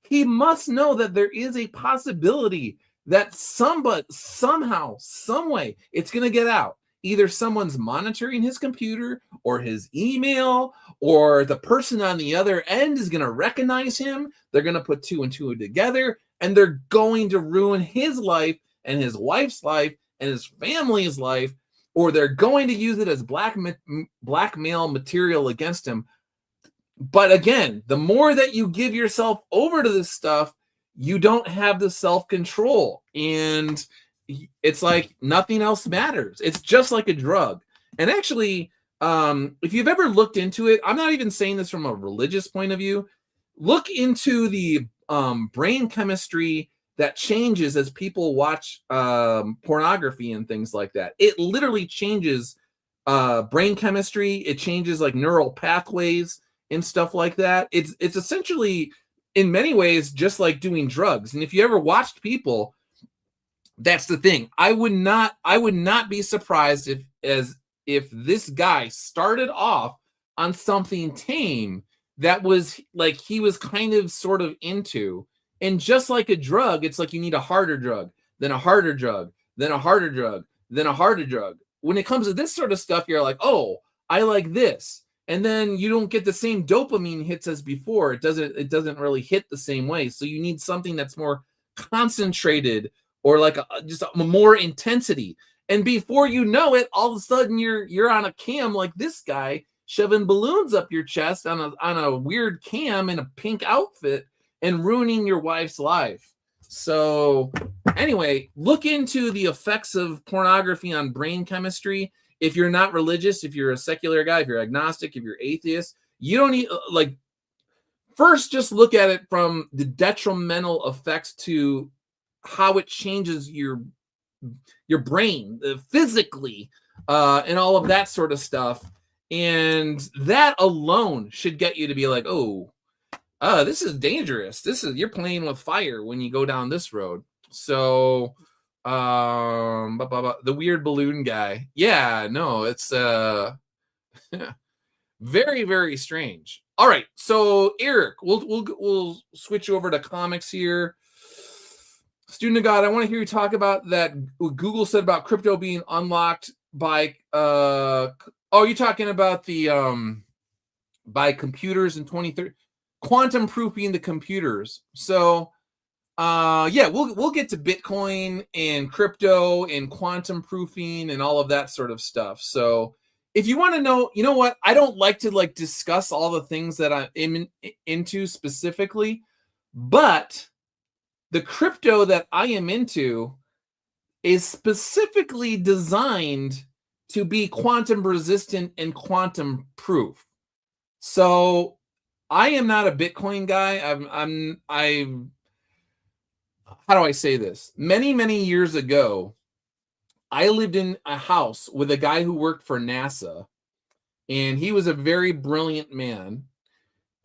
A: he must know that there is a possibility that somehow, some way, it's going to get out. Either someone's monitoring his computer or his email, or the person on the other end is going to recognize him. They're going to put 2 and 2 together, and they're going to ruin his life and his wife's life and his family's life, or they're going to use it as blackmail material against him. But again, the more that you give yourself over to this stuff, you don't have the self-control, and it's like nothing else matters. It's just like a drug. And actually, if you've ever looked into it, I'm not even saying this from a religious point of view. Look into the brain chemistry that changes as people watch pornography and things like that. It literally changes brain chemistry. It changes like neural pathways and stuff like that. It's essentially, in many ways, just like doing drugs. And if you ever watched people, that's the thing. I would not be surprised if this guy started off on something tame that was like he was kind of sort of into. And just like a drug, it's like you need a harder drug, then a harder drug, then a harder drug, then a harder drug. When it comes to this sort of stuff, you're like, oh, I like this. And then you don't get the same dopamine hits as before. It doesn't really hit the same way. So you need something that's more concentrated, or like just a more intensity. And before you know it, all of a sudden you're on a cam like this guy, shoving balloons up your chest on a weird cam in a pink outfit and ruining your wife's life. So anyway, look into the effects of pornography on brain chemistry. If you're not religious, if you're a secular guy, if you're agnostic, if you're atheist, you don't need, like, first just look at it from the detrimental effects to how it changes your brain physically and all of that sort of stuff. And that alone should get you to be like, oh, This is dangerous. You're playing with fire when you go down this road. So, the weird balloon guy. Yeah, no, it's very, very strange. All right, so Eric, we'll switch over to comics here. Student of God, I want to hear you talk about that. What Google said about crypto being unlocked by you're talking about the by computers in 2030, quantum proofing the computers. So yeah, we'll get to Bitcoin and crypto and quantum proofing and all of that sort of stuff. So if you want to know, you know what, I don't like to like discuss all the things that I'm into specifically, but the crypto that I am into is specifically designed to be quantum resistant and quantum proof. So I am not a Bitcoin guy. I'm how do I say this? Many, many years ago, I lived in a house with a guy who worked for NASA, and he was a very brilliant man.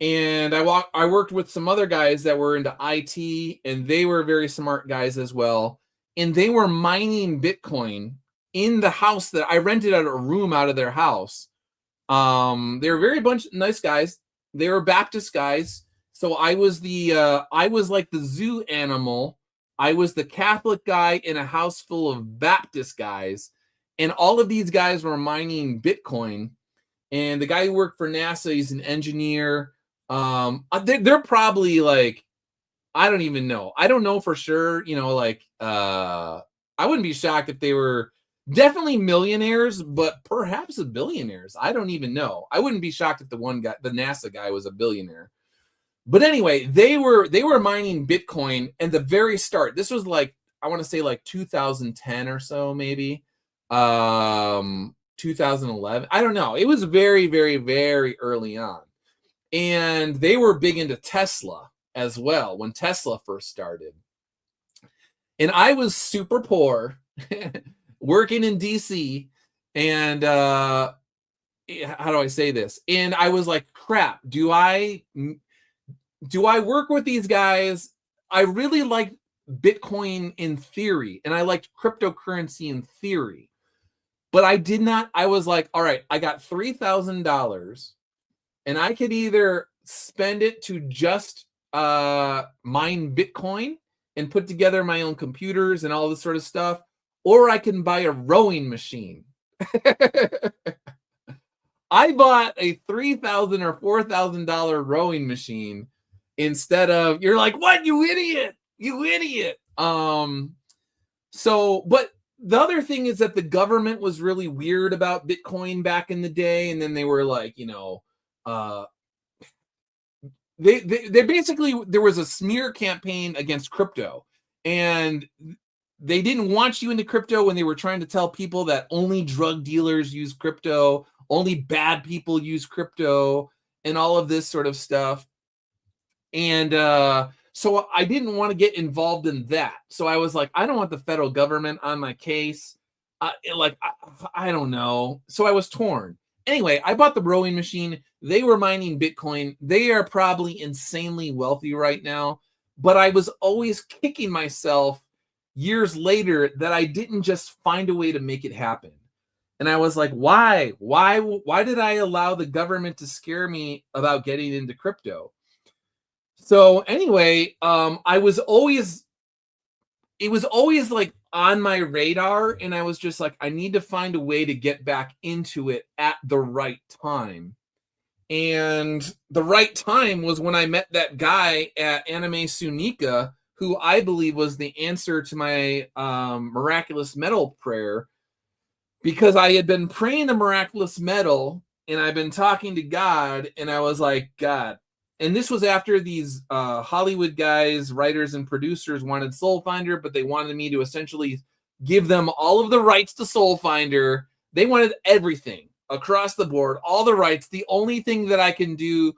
A: And I worked with some other guys that were into IT, and they were very smart guys as well. And they were mining Bitcoin in the house that I rented out a room out of their house. They were very nice guys. They were Baptist guys. So I was like the zoo animal. I was the Catholic guy in a house full of Baptist guys. And all of these guys were mining Bitcoin. And the guy who worked for NASA, he's an engineer. They're probably like, I don't even know. I don't know for sure. You know, like, I wouldn't be shocked if they were definitely millionaires, but perhaps billionaires. I don't even know. I wouldn't be shocked if the NASA guy was a billionaire. But anyway, they were mining Bitcoin at the very start. This was like, I want to say like 2010 or so, maybe. 2011. I don't know. It was very, very, very early on. And they were big into Tesla as well when Tesla first started. And I was super poor working in DC, and how do I say this? And I was like, crap, do I work with these guys? I really liked Bitcoin in theory, and I liked cryptocurrency in theory. But I was like, all right, I got $3,000, and I could either spend it to just mine Bitcoin and put together my own computers and all this sort of stuff, or I can buy a rowing machine. I bought a $3,000 or $4,000 rowing machine instead of, you're like, what, you idiot, you idiot. So, but the other thing is that the government was really weird about Bitcoin back in the day. And then they were like, you know, they basically, there was a smear campaign against crypto, and they didn't want you into crypto when they were trying to tell people that only drug dealers use crypto, only bad people use crypto, and all of this sort of stuff. And so I didn't want to get involved in that. So I was like, I don't want the federal government on my case. I don't know. So I was torn. Anyway, I bought the rowing machine. They were mining Bitcoin. They are probably insanely wealthy right now. But I was always kicking myself years later that I didn't just find a way to make it happen. And I was like, why did I allow the government to scare me about getting into crypto? So anyway, it was always like on my radar, and I was just like, I need to find a way to get back into it at the right time. And the right time was when I met that guy at Anime Sunika, who I believe was the answer to my miraculous metal prayer, because I had been praying the miraculous metal, and I've been talking to God, and I was like, God. And this was after these Hollywood guys, writers and producers wanted Soul Finder, but they wanted me to essentially give them all of the rights to Soul Finder. They wanted everything across the board, all the rights. The only thing that I can do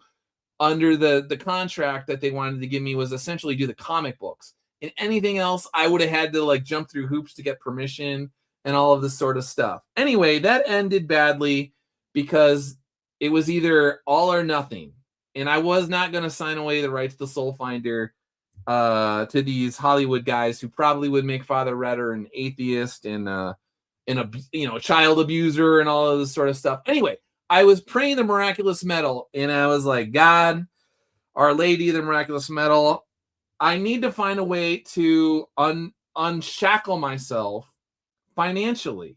A: under the contract that they wanted to give me was essentially do the comic books. And anything else, I would have had to like jump through hoops to get permission and all of this sort of stuff. Anyway, that ended badly because it was either all or nothing. and I was not going to sign away the rights to Soul Finder to these Hollywood guys who probably would make Father Redder an atheist and a child abuser and all of this sort of stuff. Anyway, I was praying the miraculous medal, and I was like, God, Our Lady, the miraculous medal, I need to find a way to unshackle myself financially.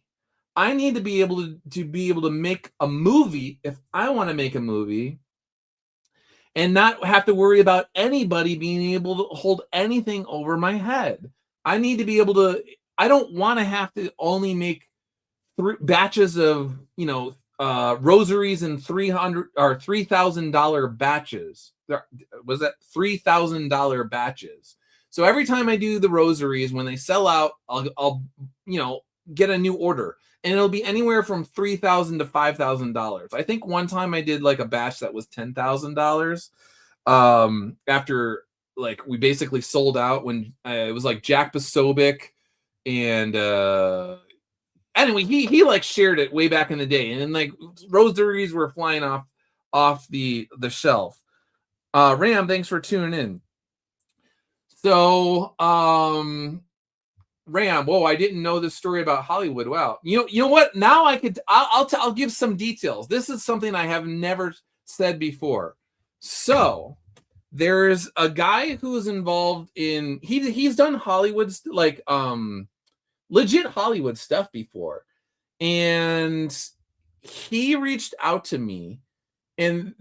A: I need to be able to make a movie if I want to make a movie, and not have to worry about anybody being able to hold anything over my head. I need to be able to. I don't want to have to only make batches of rosaries and $300 or $3,000 batches. Was that $3,000 batches? So every time I do the rosaries, when they sell out, I'll get a new order, and it'll be anywhere from $3,000 to $5,000. I think one time I did like a batch that was $10,000. After like we basically sold out when it was like Jack Posobiec, and anyway, he like shared it way back in the day, and then like rosaries were flying off the shelf. Ram, thanks for tuning in. So Ram, whoa, I didn't know this story about Hollywood. Wow. You know what? Now I'll give some details. This is something I have never said before. So there's a guy who is involved in he's done Hollywood like legit Hollywood stuff before. And he reached out to me, and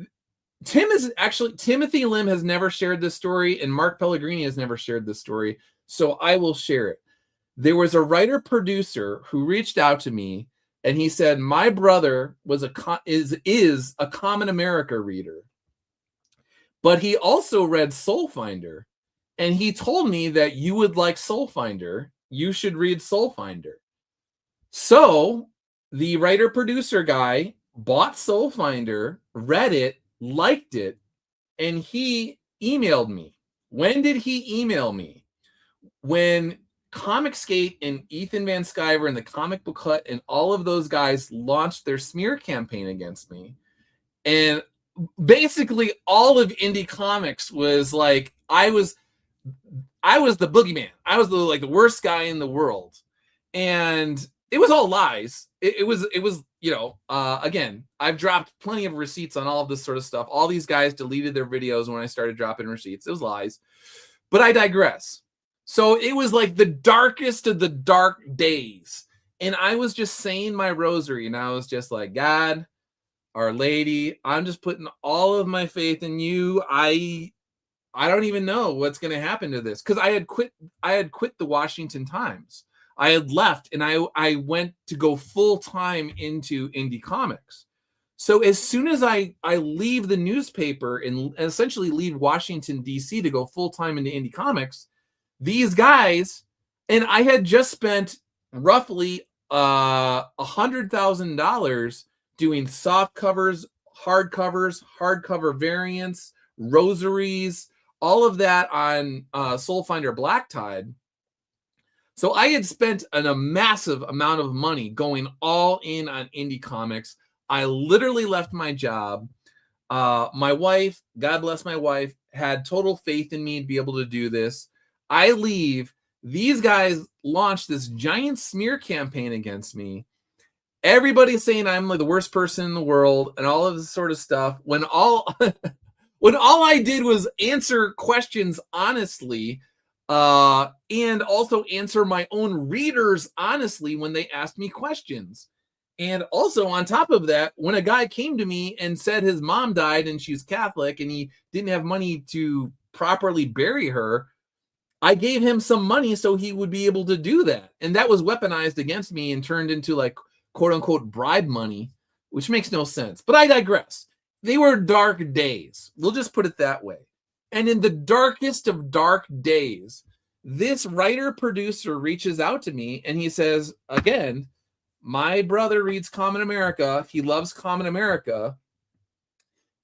A: Timothy Lim has never shared this story, and Mark Pellegrini has never shared this story. So I will share it. There was a writer-producer who reached out to me, and he said, my brother is a Common America reader, but he also read Soul Finder, and he told me that you would like Soul Finder. You should read Soul Finder. So the writer-producer guy bought Soul Finder, read it, liked it, and he emailed me. When did he email me? When Comicsgate and Ethan Van Sciver and the Comic Book Hut and all of those guys launched their smear campaign against me. And basically all of indie comics was like, I was the boogeyman. I was the worst guy in the world. And it was all lies. It was again, I've dropped plenty of receipts on all of this sort of stuff. All these guys deleted their videos when I started dropping receipts. It was lies. But I digress. So it was like the darkest of the dark days. And I was just saying my rosary, and I was just like, God, Our Lady, I'm just putting all of my faith in you. I don't even know what's going to happen to this, because I had quit the Washington Times. I had left, and I went to go full time into indie comics. So as soon as I leave the newspaper and essentially leave Washington, D.C. to go full time into indie comics, these guys, and I had just spent roughly $100,000 doing soft covers, hardcover variants, rosaries, all of that on Soul Finder Black Tide. So I had spent a massive amount of money going all in on indie comics. I literally left my job. My wife, God bless my wife, had total faith in me to be able to do this. I leave. These guys launched this giant smear campaign against me. Everybody's saying I'm like the worst person in the world and all of this sort of stuff. When all I did was answer questions honestly, and also answer my own readers honestly when they asked me questions. And also on top of that, when a guy came to me and said his mom died and she's Catholic and he didn't have money to properly bury her, I gave him some money so he would be able to do that. And that was weaponized against me and turned into like quote unquote bribe money, which makes no sense. But I digress. They were dark days. We'll just put it that way. And in the darkest of dark days, this writer-producer reaches out to me and he says, again, my brother reads Common America. He loves Common America.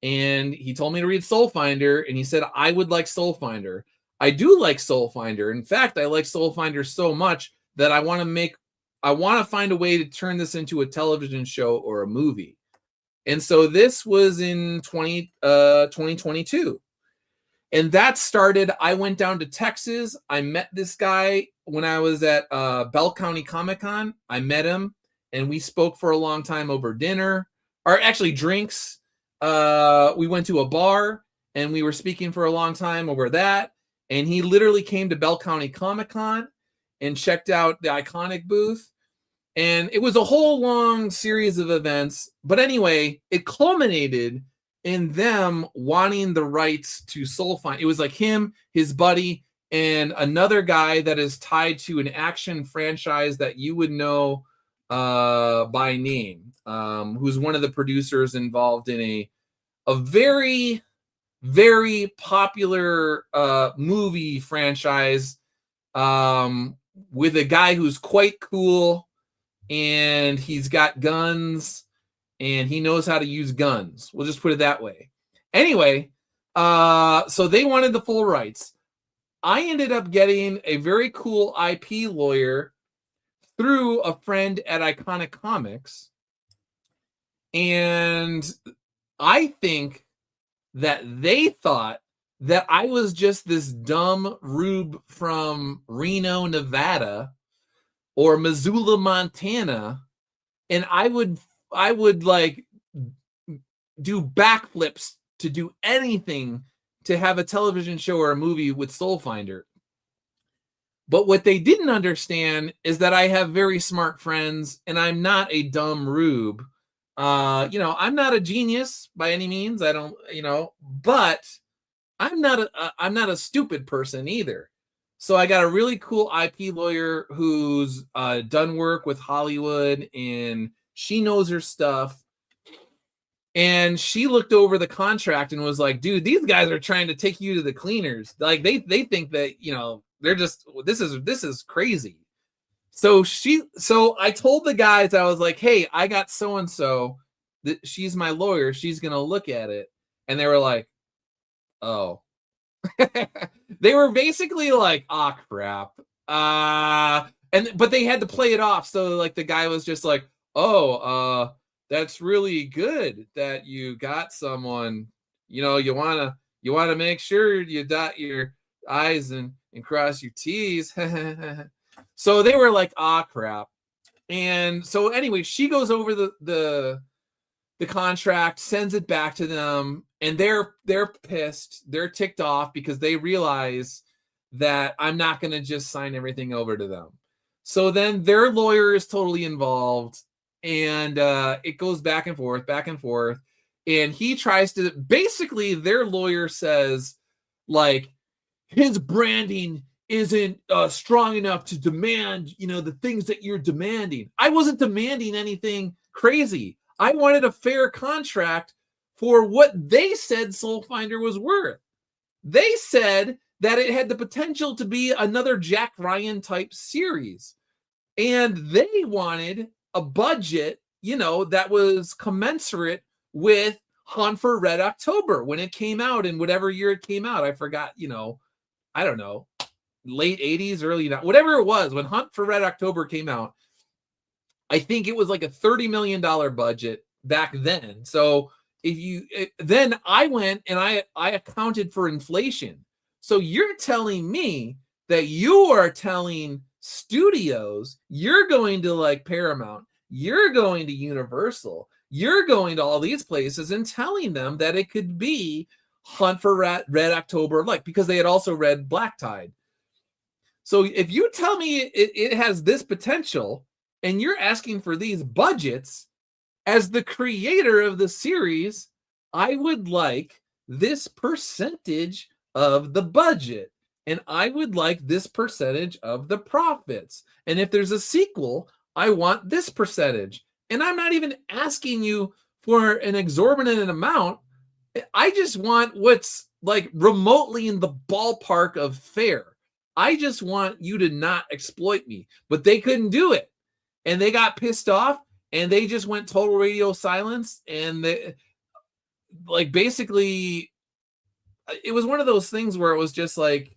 A: And he told me to read Soul Finder. And he said, I would like Soul Finder. I do like Soul Finder. In fact, I like Soul Finder so much that I want to find a way to turn this into a television show or a movie. And so this was in 2022. And that started, I went down to Texas. I met this guy when I was at Bell County Comic Con. I met him and we spoke for a long time over dinner, or actually drinks. We went to a bar and we were speaking for a long time over that. And he literally came to Bell County Comic Con and checked out the Iconic booth. And it was a whole long series of events. But anyway, it culminated in them wanting the rights to Soul Finder. It was like him, his buddy, and another guy that is tied to an action franchise that you would know by name, who's one of the producers involved in a very, very popular movie franchise with a guy who's quite cool, and he's got guns, and he knows how to use guns. We'll just put it that way. Anyway, so they wanted the full rights. I ended up getting a very cool IP lawyer through a friend at Iconic Comics. And I think that they thought that I was just this dumb rube from Reno, Nevada, or Missoula, Montana, and I would like do backflips to do anything to have a television show or a movie with Soul Finder. But what they didn't understand is that I have very smart friends and I'm not a dumb rube. I'm not a genius by any means. I don't, but I'm not a stupid person either. So I got a really cool IP lawyer who's done work with Hollywood, and she knows her stuff. And she looked over the contract and was like, dude, these guys are trying to take you to the cleaners. Like they think that, they're just, this is crazy. So I told the guys, I was like, hey, I got so-and-so that she's my lawyer. She's going to look at it. And they were like, oh. They were basically like, oh crap. But they had to play it off. So like the guy was just like, oh, that's really good that you got someone, you want to make sure you dot your I's and cross your T's. So they were like, ah, crap. And so anyway, she goes over the contract, sends it back to them, and they're pissed. They're ticked off because they realize that I'm not going to just sign everything over to them. So then their lawyer is totally involved, and it goes back and forth. And he tries to, basically their lawyer says, like, his branding isn't strong enough to demand, the things that you're demanding. I wasn't demanding anything crazy. I wanted a fair contract for what they said Soul Finder was worth. They said that it had the potential to be another Jack Ryan type series. And they wanted a budget, that was commensurate with Hunt for Red October when it came out, in whatever year it came out. I forgot, I don't know, late 80s, early, whatever it was, when Hunt for Red October came out. I think it was like a $30 million budget back then. So then I went and I accounted for inflation. So you're telling me that you are telling studios, you're going to like Paramount, you're going to Universal, you're going to all these places and telling them that it could be Hunt for Red October, because they had also read Black Tide. So if you tell me it has this potential, and you're asking for these budgets, as the creator of the series, I would like this percentage of the budget, and I would like this percentage of the profits. And if there's a sequel, I want this percentage. And I'm not even asking you for an exorbitant amount. I just want what's like remotely in the ballpark of fair. I just want you to not exploit me. But they couldn't do it. And they got pissed off, and they just went total radio silence. And they, basically, it was one of those things where it was just like,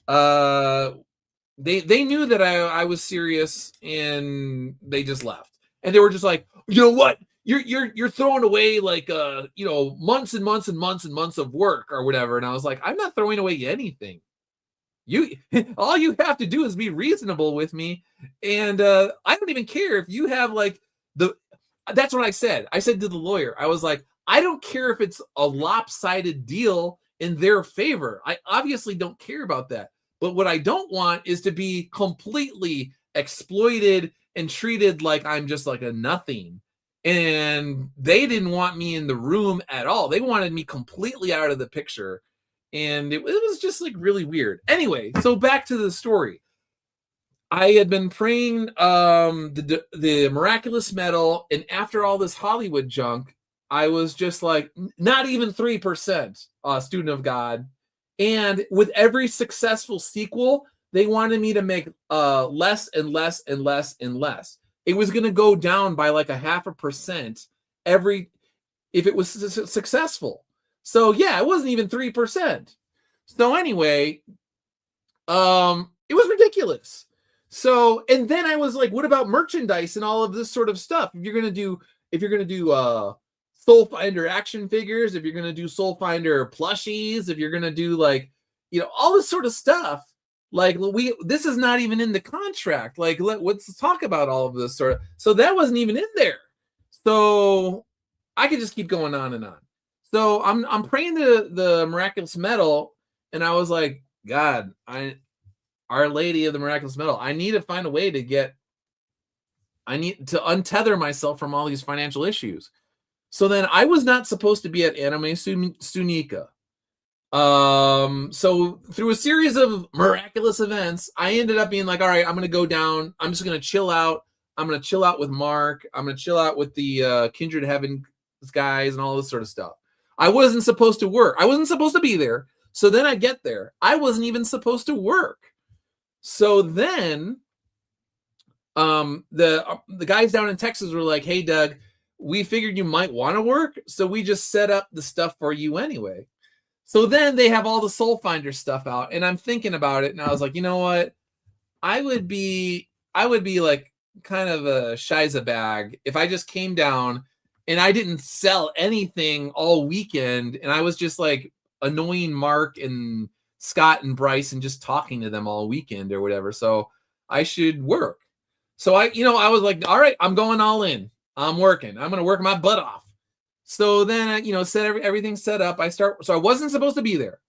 A: they knew that I was serious, and they just left. And they were just like, you know what? you're throwing away like months and months and months and months of work or whatever. And I was like, I'm not throwing away anything. You all you have to do is be reasonable with me, and I don't even care if you have like that's what I said. I said to the lawyer, I was like, I don't care if it's a lopsided deal in their favor. I obviously don't care about that. But what I don't want is to be completely exploited and treated like I'm just like a nothing. And they didn't want me in the room at all. They wanted me completely out of the picture. And it was just like really weird. Anyway, so back to the story. I had been praying the miraculous medal, and after all this Hollywood junk, I was just like, not even 3% student of God. And with every successful sequel, they wanted me to make less and less and less and less. It was going to go down by like 0.5% if it was successful. So yeah, it wasn't even 3%. So anyway, it was ridiculous. So, and then I was like, what about merchandise and all of this sort of stuff? If you're going to do Soul Finder action figures, if you're going to do Soul Finder plushies, if you're going to do like, all this sort of stuff, like this is not even in the contract. Like, let's talk about all of this sort of, so that wasn't even in there. So I could just keep going on and on. So I'm praying the miraculous medal, and I was like, God, Our Lady of the Miraculous Medal, I need to find a way I need to untether myself from all these financial issues. So then I was not supposed to be at Anime Sunika. So through a series of miraculous events, I ended up being like, all right, I'm going to go down. I'm just going to chill out. I'm going to chill out with Mark. I'm going to chill out with the Kindred Heaven guys and all this sort of stuff. I wasn't supposed to work. I wasn't supposed to be there. So then I get there. I wasn't even supposed to work. So then the guys down in Texas were like, hey, Doug, we figured you might want to work, so we just set up the stuff for you anyway. So then they have all the Soul Finder stuff out, and I'm thinking about it, and I was like, you know what? I would be like kind of a shiza bag if I just came down and I didn't sell anything all weekend, and I was just like annoying Mark and Scott and Bryce and just talking to them all weekend or whatever. So I should work. So I was like, all right, I'm going all in. I'm working. I'm going to work my butt off. So then I, set everything set up. So I wasn't supposed to be there.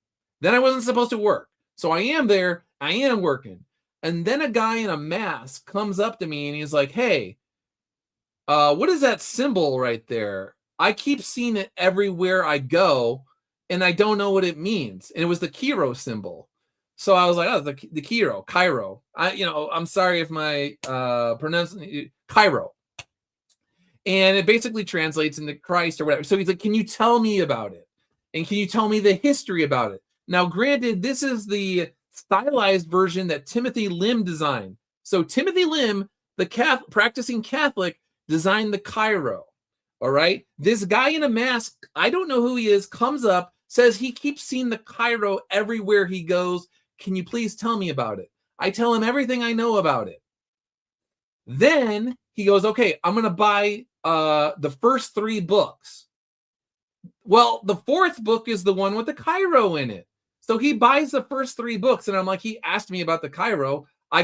A: Then I wasn't supposed to work. So I am there. I am working. And then a guy in a mask comes up to me and he's like, hey, what is that symbol right there? I keep seeing it everywhere I go, and I don't know what it means. And it was the Kiro symbol. So I was like, oh, the Kiro. I'm sorry if my pronunciation, Kiro. And it basically translates into Christ or whatever. So he's like, can you tell me about it? And can you tell me the history about it? Now, granted, this is the stylized version that Timothy Lim designed. So Timothy Lim, the practicing Catholic, designed the Kiro. All right. This guy in a mask, I don't know who he is, comes up, says he keeps seeing the Kiro everywhere he goes. Can you please tell me about it? I tell him everything I know about it. Then he goes, okay, I'm going to buy the first 3 books. Well, the 4th book is the one with the Kiro in it. So he buys the first 3 books, and I'm like, he asked me about the Kiro. I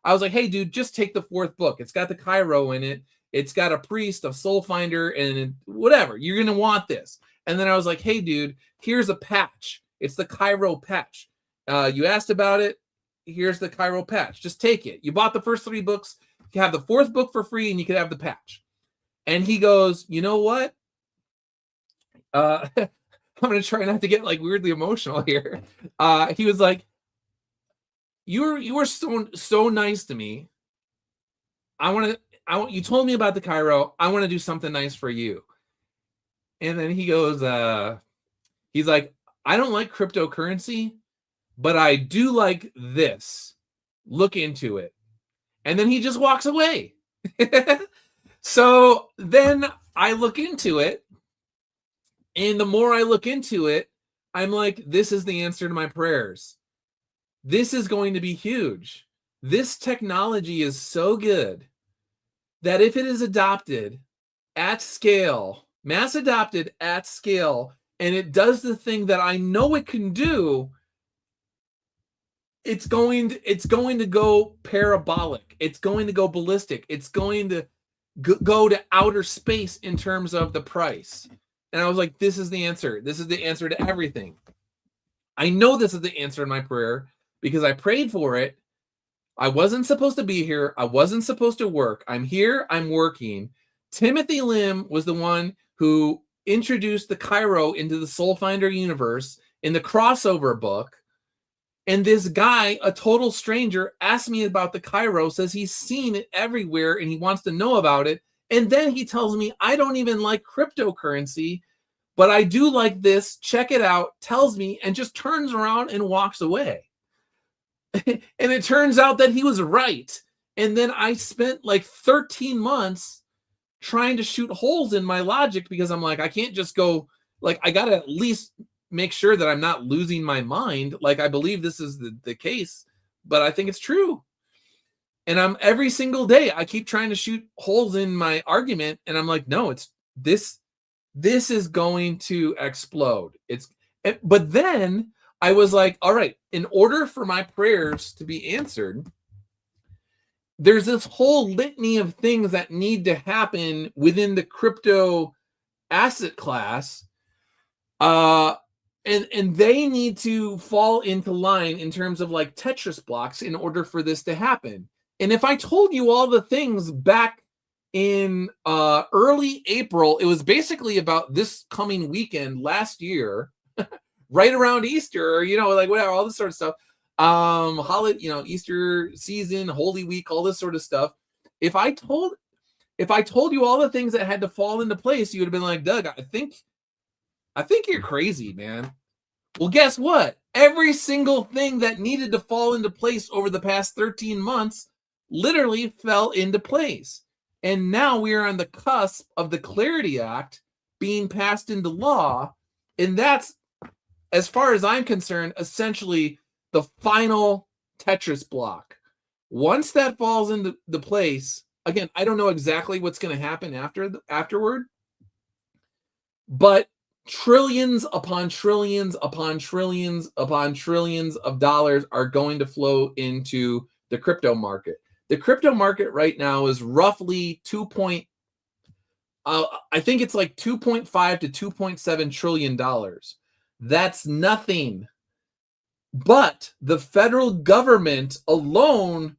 A: was like, hey, dude, just take the 4th book. It's got the Kiro in it. It's got a priest, a soul finder, and whatever. You're going to want this. And then I was like, hey, dude, here's a patch. It's the Kiro patch. You asked about it. Here's the Kiro patch. Just take it. You bought the first 3 books. You can have the 4th book for free, and you can have the patch. And he goes, you know what? I'm going to try not to get like weirdly emotional here. He was like, you were so nice to me. You told me about the Kiro. I want to do something nice for you. And then he goes, he's like, I don't like cryptocurrency, but I do like this. Look into it. And then he just walks away. So then I look into it. And the more I look into it, I'm like, this is the answer to my prayers. This is going to be huge. This technology is so good that if it is adopted, at scale, mass adopted at scale, and it does the thing that I know it can do, it's going to go parabolic. It's going to go ballistic. It's going to go to outer space in terms of the price. And I was like, this is the answer. This is the answer to everything. I know this is the answer in my prayer because I prayed for it. I wasn't supposed to be here. I wasn't supposed to work. I'm here. I'm working. Timothy Lim was the one who introduced the Cairo into the Soul Finder universe in the crossover book. And this guy, a total stranger, asked me about the Cairo, says he's seen it everywhere and he wants to know about it. And then he tells me, I don't even like cryptocurrency, but I do like this. Check it out, tells me, and just turns around and walks away. And it turns out that he was right. And then I spent like 13 months trying to shoot holes in my logic because I'm like, I can't just go, like, I got to at least make sure that I'm not losing my mind. Like, I believe this is the case, but I think it's true. And I'm every single day, I keep trying to shoot holes in my argument. And I'm like, no, it's this is going to explode. But then I was like, all right, in order for my prayers to be answered, there's this whole litany of things that need to happen within the crypto asset class. And they need to fall into line in terms of like Tetris blocks in order for this to happen. And if I told you all the things back in early April, it was basically about this coming weekend last year, right around Easter, like whatever, all this sort of stuff. Holiday, Easter season, Holy Week, all this sort of stuff. If I told you all the things that had to fall into place, you would have been like, Doug, I think you're crazy, man. Well, guess what? Every single thing that needed to fall into place over the past 13 months literally fell into place. And now we are on the cusp of the Clarity Act being passed into law. And that's, as far as I'm concerned, essentially the final Tetris block. Once that falls into the place, again, I don't know exactly what's going to happen afterward, but trillions upon trillions upon trillions upon trillions of dollars are going to flow into the crypto market. The crypto market right now is roughly I think it's like 2.5 to 2.7 trillion dollars. That's nothing. But the federal government alone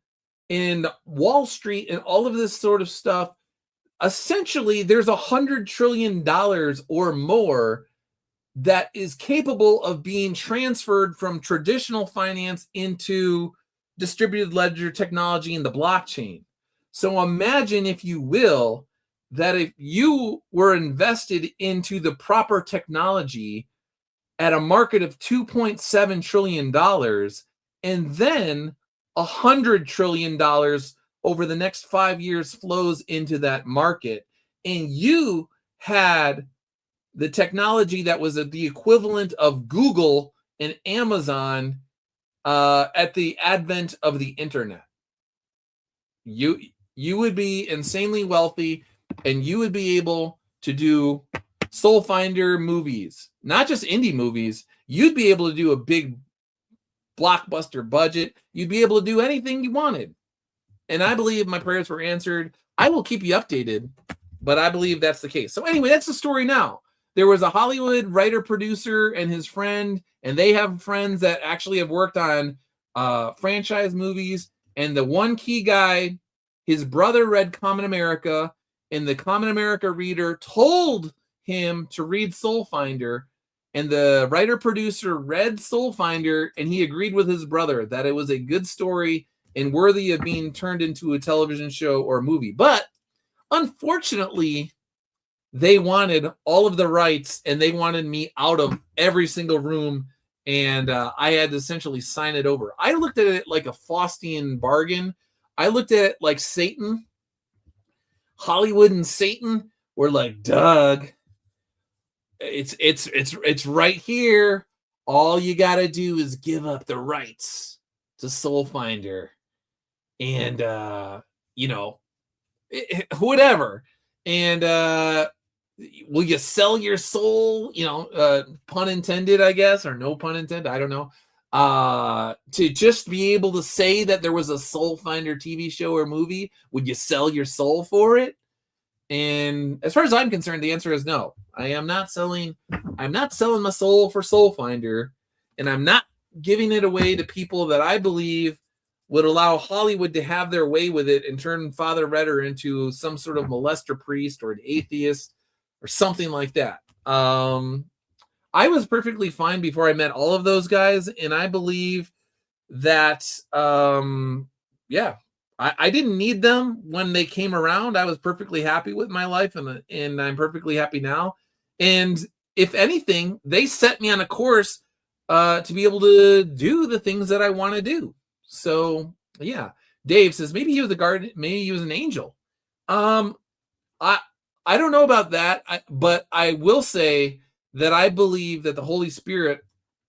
A: in Wall Street and all of this sort of stuff, essentially there's $100 trillion or more that is capable of being transferred from traditional finance into distributed ledger technology and the blockchain. So imagine, if you will, that if you were invested into the proper technology at a market of $2.7 trillion and then $100 trillion over the next 5 years flows into that market, and you had the technology that was the equivalent of Google and Amazon at the advent of the internet, you would be insanely wealthy, and you would be able to do Soul Finder movies, not just indie movies. You'd be able to do a big blockbuster budget. You'd be able to do anything you wanted. And I believe my prayers were answered. I will keep you updated, but I believe that's the case. So anyway, that's the story now. There was a Hollywood writer, producer, and his friend, and they have friends that actually have worked on franchise movies. And the one key guy, his brother read Common America, and the Common America reader told him to read Soul Finder. And the writer-producer read Soul Finder, and he agreed with his brother that it was a good story and worthy of being turned into a television show or a movie. But unfortunately, they wanted all of the rights, and they wanted me out of every single room, and I had to essentially sign it over. I looked at it like a Faustian bargain. I looked at it like Satan. Hollywood and Satan were like, Doug, it's right here. All you got to do is give up the rights to Soul Finder, and whatever. And will you sell your soul? Pun intended, I guess, or no pun intended, I don't know. To just be able to say that there was a Soul Finder TV show or movie, would you sell your soul for it? And as far as I'm concerned, the answer is no. I'm not selling my soul for Soul Finder, and I'm not giving it away to people that I believe would allow Hollywood to have their way with it and turn Father Redder into some sort of molester priest or an atheist or something like that. I was perfectly fine before I met all of those guys, and I believe that, I didn't need them when they came around. I was perfectly happy with my life, and I'm perfectly happy now. And if anything, they set me on a course to be able to do the things that I want to do. So yeah, Dave says maybe he was a guardian, maybe he was an angel. I don't know about that, but I will say that I believe that the Holy Spirit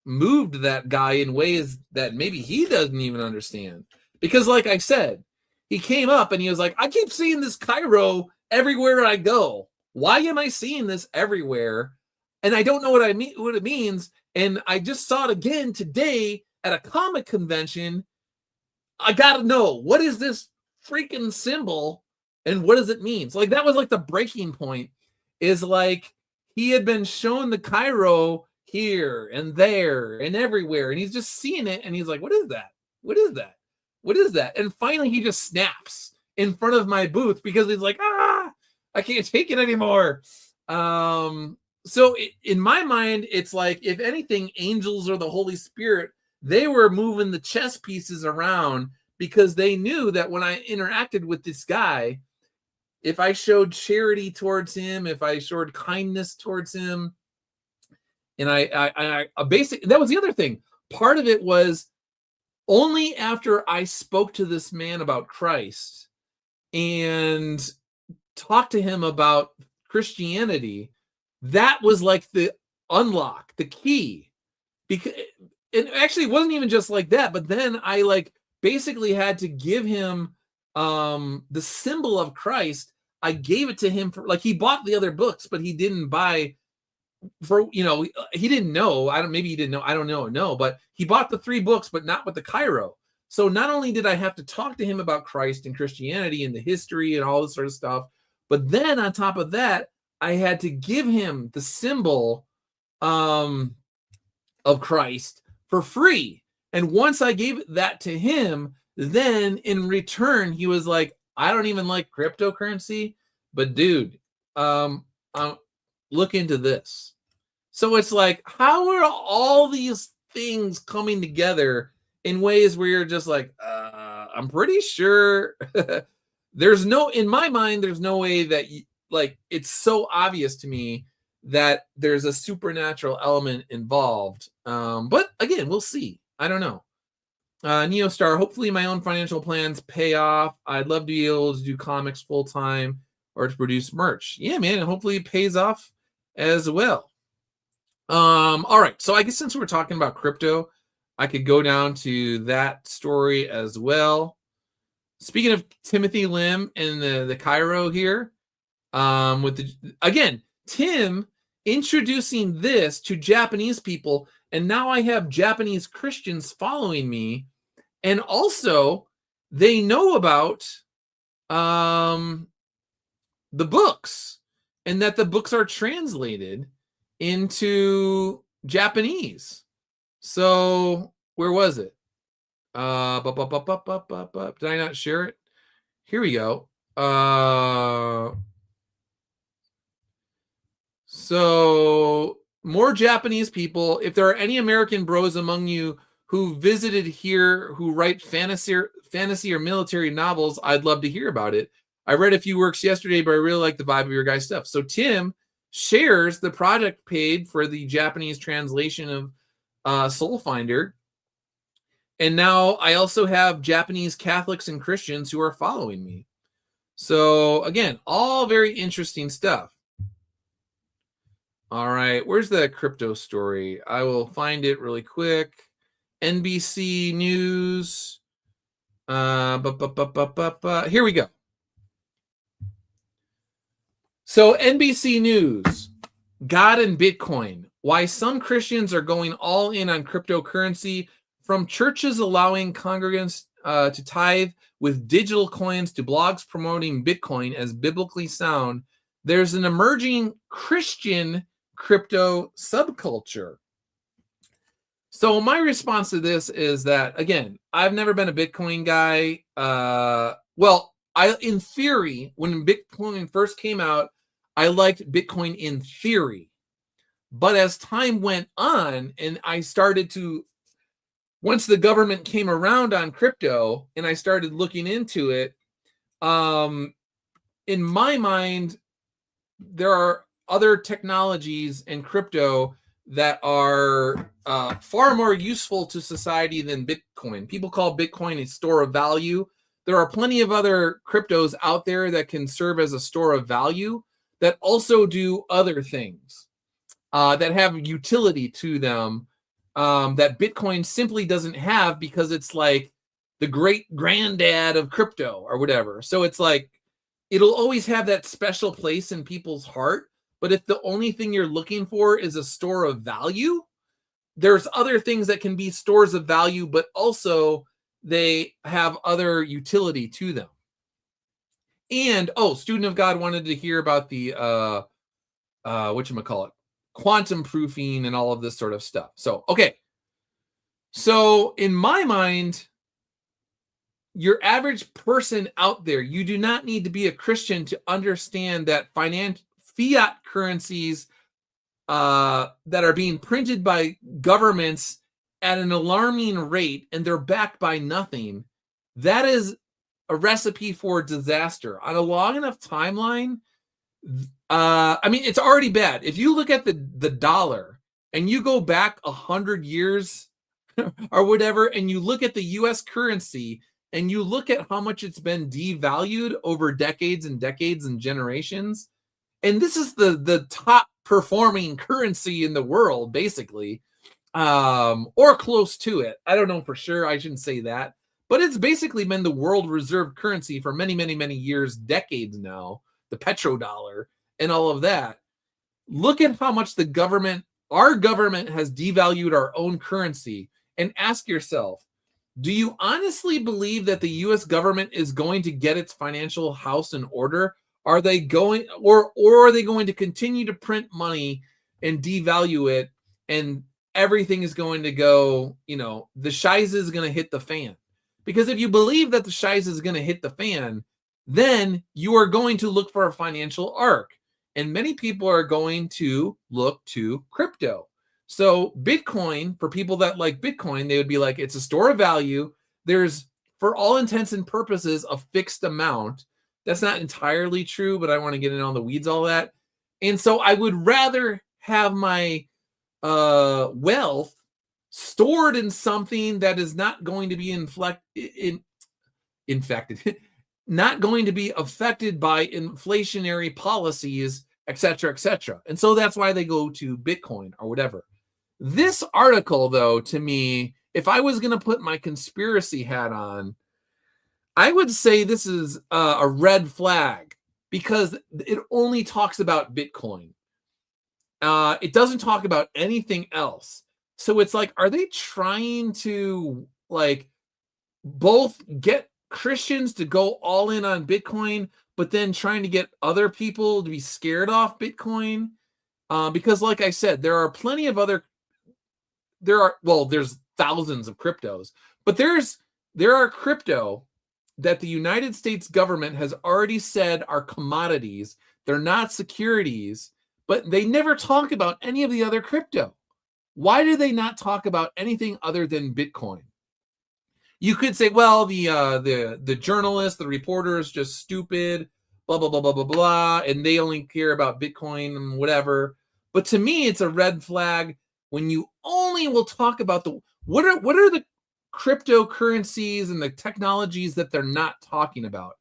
A: moved that guy in ways that maybe he doesn't even understand. Because like I said, he came up and he was like, I keep seeing this Cairo everywhere I go. Why am I seeing this everywhere? And I don't know what it means. And I just saw it again today at a comic convention. I gotta know, what is this freaking symbol and what does it mean? So like that was like the breaking point, is like he had been shown the Cairo here and there and everywhere, and he's just seeing it and he's like, what is that? What is that? What is that? And finally he just snaps in front of my booth because he's like, I can't take it anymore. So in my mind, it's like, if anything, angels or the Holy Spirit, they were moving the chess pieces around because they knew that when I interacted with this guy, if I showed charity towards him, if I showed kindness towards him, and I basically, that was the other thing. Part of it was only after I spoke to this man about Christ and talked to him about Christianity, that was like the unlock, the key. Because it actually wasn't even just like that, but then I like basically had to give him the symbol of Christ. I gave it to him for, like, he bought the other books, but he didn't buy for, he didn't know. Maybe he didn't know. I don't know. No, but he bought the 3 books, but not with the Cairo. So not only did I have to talk to him about Christ and Christianity and the history and all this sort of stuff, but then on top of that, I had to give him the symbol of Christ for free. And once I gave that to him, then in return, he was like, I don't even like cryptocurrency, but dude, look into this. So it's like, how are all these things coming together in ways where you're just like, I'm pretty sure in my mind, there's no way that like, it's so obvious to me that there's a supernatural element involved. But again, we'll see. I don't know. Neostar, hopefully my own financial plans pay off. I'd love to be able to do comics full time or to produce merch. Yeah, man, and hopefully it pays off as well. All right. So I guess since we're talking about crypto, I could go down to that story as well. Speaking of Timothy Lim and the Cairo here, again, Tim introducing this to Japanese people, and now I have Japanese Christians following me, and also they know about the books, and that the books are translated into Japanese. So where was it? Did I not share it? Here we go. So more Japanese people. If there are any American bros among you who visited here who write fantasy or military novels, I'd love to hear about it. I read a few works yesterday, but I really like the vibe of your guys' stuff. So Tim shares the project paid for the Japanese translation of Soul Finder. And now I also have Japanese Catholics and Christians who are following me. So again, all very interesting stuff. All right, where's the crypto story? I will find it really quick. NBC News. Here we go. So NBC News, God and Bitcoin, why some Christians are going all in on cryptocurrency, from churches allowing congregants to tithe with digital coins to blogs promoting Bitcoin as biblically sound. There's an emerging Christian crypto subculture. So my response to this is that, again, I've never been a Bitcoin guy. In theory, when Bitcoin first came out, I liked Bitcoin in theory. But as time went on and I started to, once the government came around on crypto and I started looking into it, in my mind, there are other technologies in crypto that are far more useful to society than Bitcoin. People call Bitcoin a store of value. There are plenty of other cryptos out there that can serve as a store of value that also do other things that have utility to them that Bitcoin simply doesn't have, because it's like the great granddad of crypto or whatever. So it's like, it'll always have that special place in people's heart. But if the only thing you're looking for is a store of value, there's other things that can be stores of value, but also they have other utility to them. And, Student of God wanted to hear about the, whatchamacallit, quantum proofing and all of this sort of stuff. So, okay. So in my mind, your average person out there, you do not need to be a Christian to understand that fiat currencies that are being printed by governments at an alarming rate, and they're backed by nothing, that is a recipe for disaster. On a long enough timeline, it's already bad. If you look at the dollar and you go back 100 years or whatever, and you look at the U.S. currency, and you look at how much it's been devalued over decades and decades and generations, and this is the top performing currency in the world, basically, or close to it. I don't know for sure. I shouldn't say that. But it's basically been the world reserve currency for many, many, many years, decades now, the petrodollar and all of that. Look at how much our government has devalued our own currency, and ask yourself, do you honestly believe that the U.S. government is going to get its financial house in order? Are they going, or are they going to continue to print money and devalue it, and everything is going to go, the shiz is going to hit the fan? Because if you believe that the shiz is going to hit the fan, then you are going to look for a financial arc. And many people are going to look to crypto. So Bitcoin, for people that like Bitcoin, they would be like, it's a store of value. There's, for all intents and purposes, a fixed amount. That's not entirely true, but I want to get in on the weeds, all that. And so I would rather have my wealth stored in something that is not going to be infected, not going to be affected by inflationary policies, etc., etc. And so that's why they go to Bitcoin or whatever. This article, though, to me, if I was going to put my conspiracy hat on, I would say this is a red flag, because it only talks about Bitcoin. It doesn't talk about anything else. So it's like, are they trying to both get Christians to go all in on Bitcoin, but then trying to get other people to be scared off Bitcoin? Because like I said, there are plenty of other, there's thousands of cryptos, but there are crypto that the United States government has already said are commodities. They're not securities, but they never talk about any of the other crypto. Why do they not talk about anything other than Bitcoin? You could say, well, the journalists, the reporters, just stupid, blah, blah, blah, blah, blah, blah, and they only care about Bitcoin and whatever. But to me, it's a red flag when you only will talk about what are the cryptocurrencies and the technologies that they're not talking about.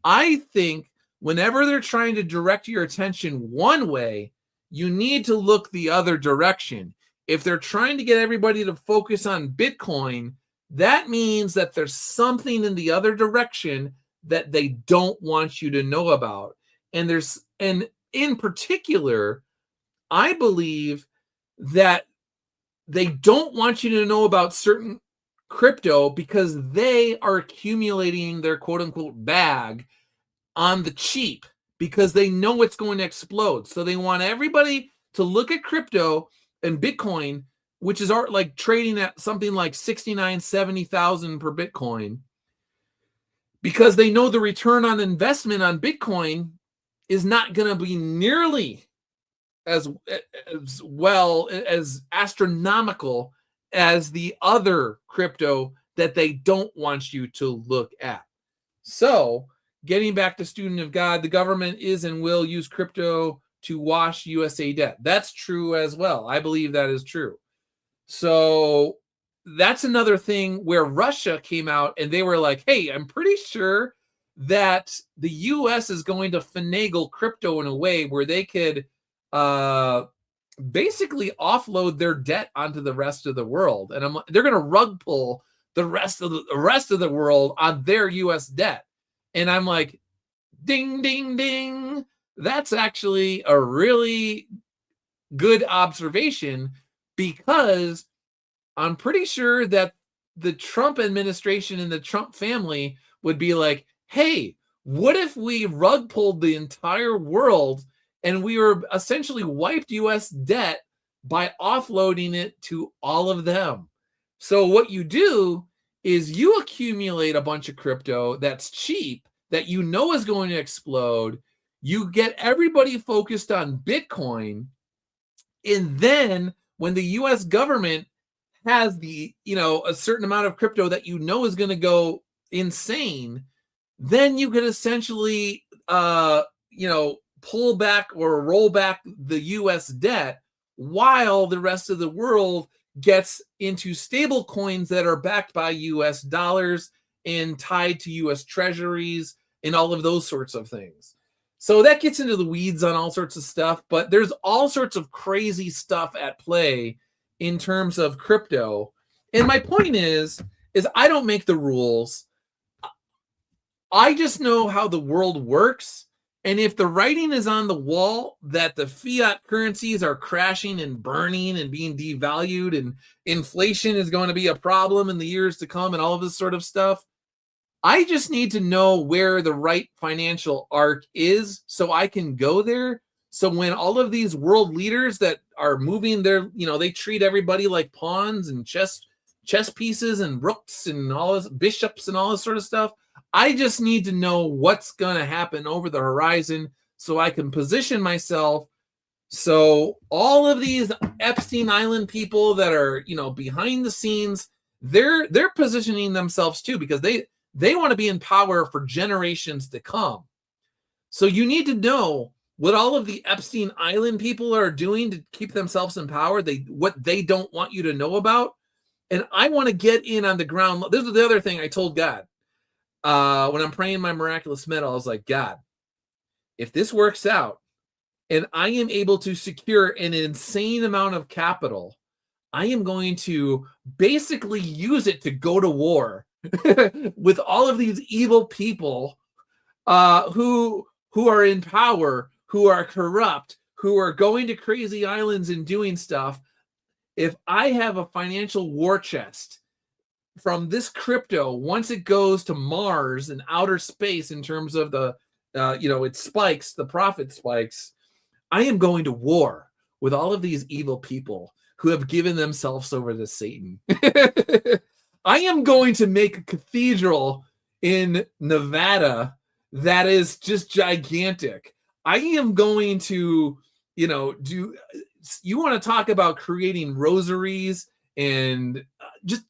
A: I think whenever they're trying to direct your attention one way, you need to look the other direction. If they're trying to get everybody to focus on Bitcoin, that means that there's something in the other direction that they don't want you to know about. And in particular, I believe that they don't want you to know about certain crypto because they are accumulating their quote unquote bag on the cheap because they know it's going to explode. So they want everybody to look at crypto and Bitcoin, which is like trading at something like 69, 70,000 per Bitcoin, because they know the return on investment on Bitcoin is not going to be nearly as well as astronomical as the other crypto that they don't want you to look at. So, getting back to student of God, the government is and will use crypto to wash USA debt. That's true as well. I believe that is true. So, that's another thing where Russia came out and they were like, hey, I'm pretty sure that the US is going to finagle crypto in a way where they could basically offload their debt onto the rest of the world. And they're going to rug pull the rest of the world on their US debt. And I'm like, ding, ding, ding. That's actually a really good observation, because I'm pretty sure that the Trump administration and the Trump family would be like, hey, what if we rug pulled the entire world and we were essentially wiped US debt by offloading it to all of them? So what you do is you accumulate a bunch of crypto that's cheap, that you know is going to explode. You get everybody focused on Bitcoin. And then when the US government has a certain amount of crypto that you know is going to go insane, then you could essentially, pull back or roll back the US debt while the rest of the world gets into stable coins that are backed by US dollars and tied to US treasuries and all of those sorts of things. So that gets into the weeds on all sorts of stuff, but there's all sorts of crazy stuff at play in terms of crypto. And my point is I don't make the rules. I just know how the world works. And if the writing is on the wall that the fiat currencies are crashing and burning and being devalued and inflation is going to be a problem in the years to come and all of this sort of stuff, I just need to know where the right financial arc is so I can go there. So when all of these world leaders that are moving their, they treat everybody like pawns and chess pieces and rooks and all this, bishops and all this sort of stuff, I just need to know what's going to happen over the horizon so I can position myself. So all of these Epstein Island people that are, behind the scenes, they're positioning themselves too, because they want to be in power for generations to come. So you need to know what all of the Epstein Island people are doing to keep themselves in power, what they don't want you to know about. And I want to get in on the ground. This is the other thing I told God. When I'm praying my miraculous medal, I was like, God, if this works out and I am able to secure an insane amount of capital, I am going to basically use it to go to war with all of these evil people who are in power, who are corrupt, who are going to crazy islands and doing stuff. If I have a financial war chest from this crypto, once it goes to Mars and outer space in terms of the, it spikes, the profit spikes, I am going to war with all of these evil people who have given themselves over to Satan. I am going to make a cathedral in Nevada that is just gigantic. I am going to, you want to talk about creating rosaries and just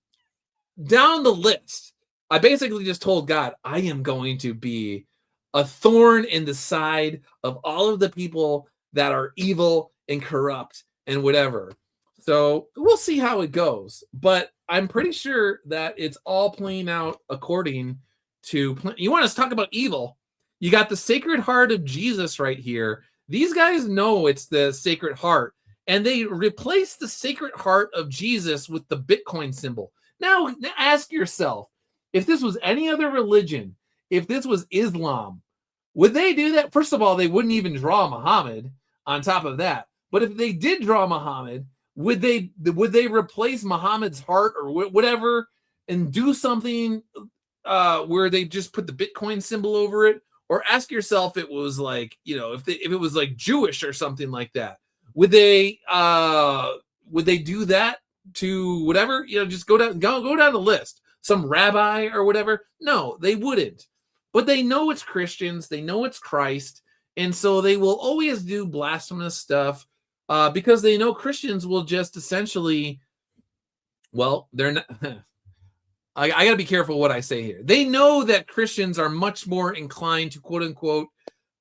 A: down the list. I basically just told God, I am going to be a thorn in the side of all of the people that are evil and corrupt and whatever. So we'll see how it goes. But I'm pretty sure that it's all playing out according to plan. You want us to talk about evil? You got the Sacred Heart of Jesus right here. These guys know it's the Sacred Heart, and they replaced the Sacred Heart of Jesus with the Bitcoin symbol. Now ask yourself, if this was any other religion, if this was Islam, Would they do that? First of all, they wouldn't even draw Muhammad on top of that. But if they did draw Muhammad, would they replace Muhammad's heart or whatever and do something where they just put the Bitcoin symbol over it? Or ask yourself, it was like, if it was like Jewish or something like that, would they do that to whatever? Just go down the list. Some rabbi or whatever? No, they wouldn't. But they know it's Christians, they know it's Christ, and so they will always do blasphemous stuff because they know Christians will just essentially, well, they're not. I got to be careful what I say here. They know that Christians are much more inclined to quote unquote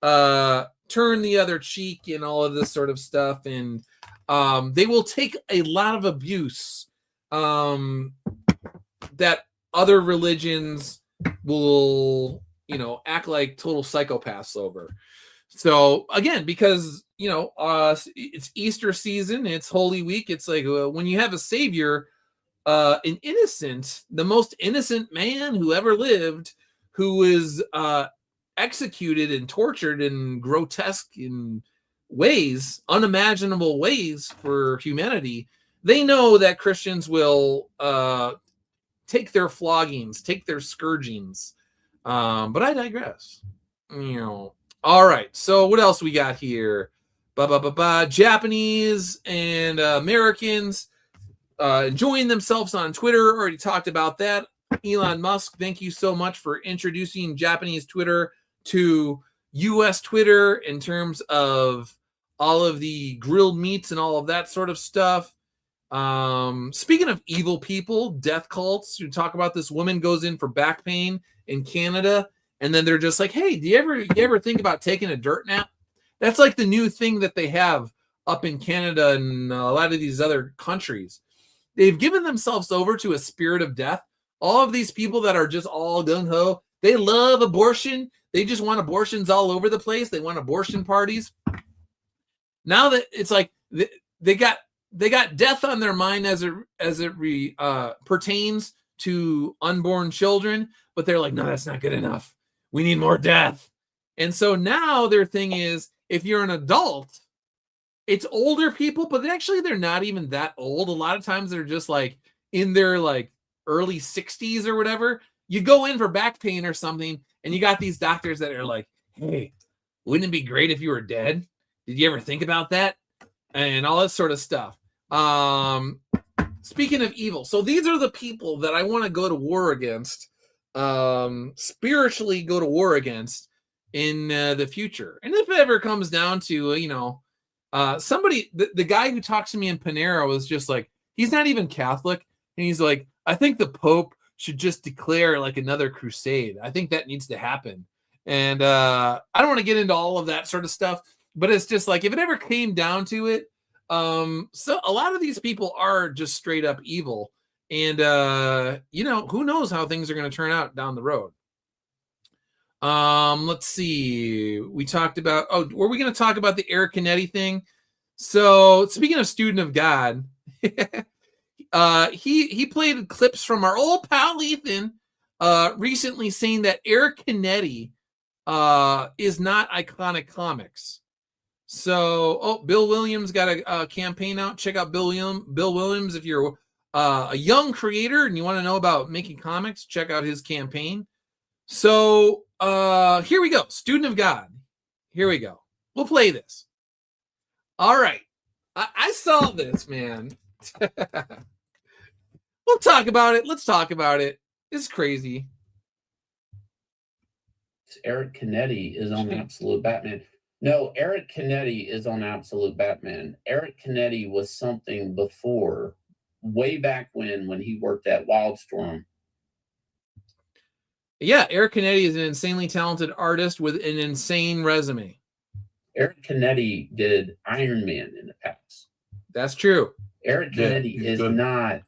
A: turn the other cheek and all of this sort of stuff, and they will take a lot of abuse that other religions will, act like total psychopaths over. So again, because it's Easter season, it's Holy Week. It's like when you have a savior. An innocent, the most innocent man who ever lived, who was executed and tortured in grotesque in ways, unimaginable ways for humanity. They know that Christians will take their floggings, take their scourgings. But I digress. All right. So what else we got here? Japanese and Americans enjoying themselves on Twitter. Already talked about that. Elon Musk, thank you so much for introducing Japanese Twitter to US Twitter in terms of all of the grilled meats and all of that sort of stuff. Speaking of evil people, death cults, who talk about this woman goes in for back pain in Canada, and then they're just like, hey, do you ever think about taking a dirt nap? That's like the new thing that they have up in Canada and a lot of these other countries. They've given themselves over to a spirit of death. All of these people that are just all gung-ho, they love abortion. They just want abortions all over the place. They want abortion parties. Now that it's like they got death on their mind as it pertains to unborn children, but they're like, no, that's not good enough. We need more death. And so now their thing is, if you're an adult, it's older people, but actually they're not even that old. A lot of times they're just like in their like early 60s or whatever. You go in for back pain or something, and you got these doctors that are like, hey, wouldn't it be great if you were dead? Did you ever think about that? And all this sort of stuff. Speaking of evil, so these are the people that I want to go to war against, spiritually go to war against in the future. And if it ever comes down to, somebody, the guy who talks to me in Panera was just like, he's not even Catholic. And he's like, I think the Pope should just declare like another crusade. I think that needs to happen. And I don't want to get into all of that sort of stuff, but it's just like, if it ever came down to it, so a lot of these people are just straight up evil. And, who knows how things are going to turn out down the road. Let's see. We talked about, were we going to talk about the Eric Canetti thing? So speaking of Student of God, he played clips from our old pal Ethan, recently saying that Eric Canetti, is not Iconic Comics. So, Bill Williams got a campaign out. Check out Bill Williams. If you're a young creator and you want to know about making comics, check out his campaign. So, here we go. Student of God. Here we go. We'll play this. All right. I saw this, man. We'll talk about it. Let's talk about it. It's crazy.
B: Eric Canetti is on Absolute Batman. No, Eric Canetti is on Absolute Batman. Eric Canetti was something before, way back when he worked at Wildstorm.
A: Yeah, Eric Canetti is an insanely talented artist with an insane resume.
B: Eric Canetti did Iron Man in the past.
A: That's true.
B: Eric Canetti is good. Not...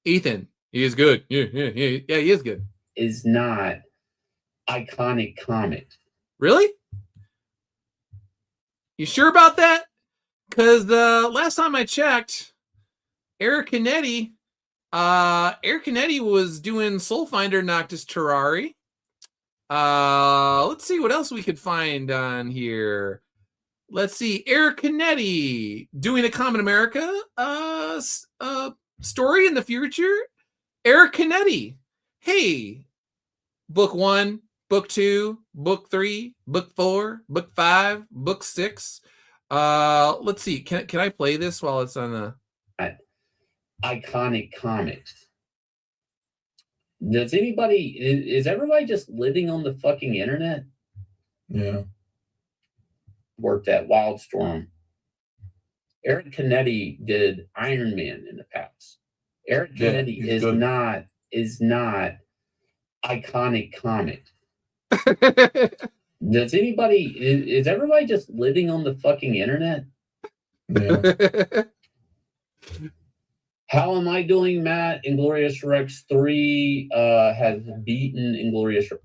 A: Ethan, he is good. Yeah, he is good.
B: Is not Iconic Comics.
A: Really? You sure about that? Because the last time I checked, Eric Canetti was doing Soul Finder Noctis Terrari. Let's see what else we could find on here. Let's see. Eric Canetti doing a Common America story in the future. Eric Canetti. Hey, book 1, book 2, book 3, book 4, book 5, book 6. Let's see. Can I play this while it's on the
B: Iconic Comics? Does anybody, is everybody just living on the fucking internet?
C: Yeah.
B: Worked at Wildstorm. Eric Canetti did Iron Man in the past. Eric Canetti is not Iconic Comics. Does anybody, is everybody just living on the fucking internet?
C: Yeah.
B: How am I doing, Matt? Inglorious Rex 3 has beaten Inglorious Rex.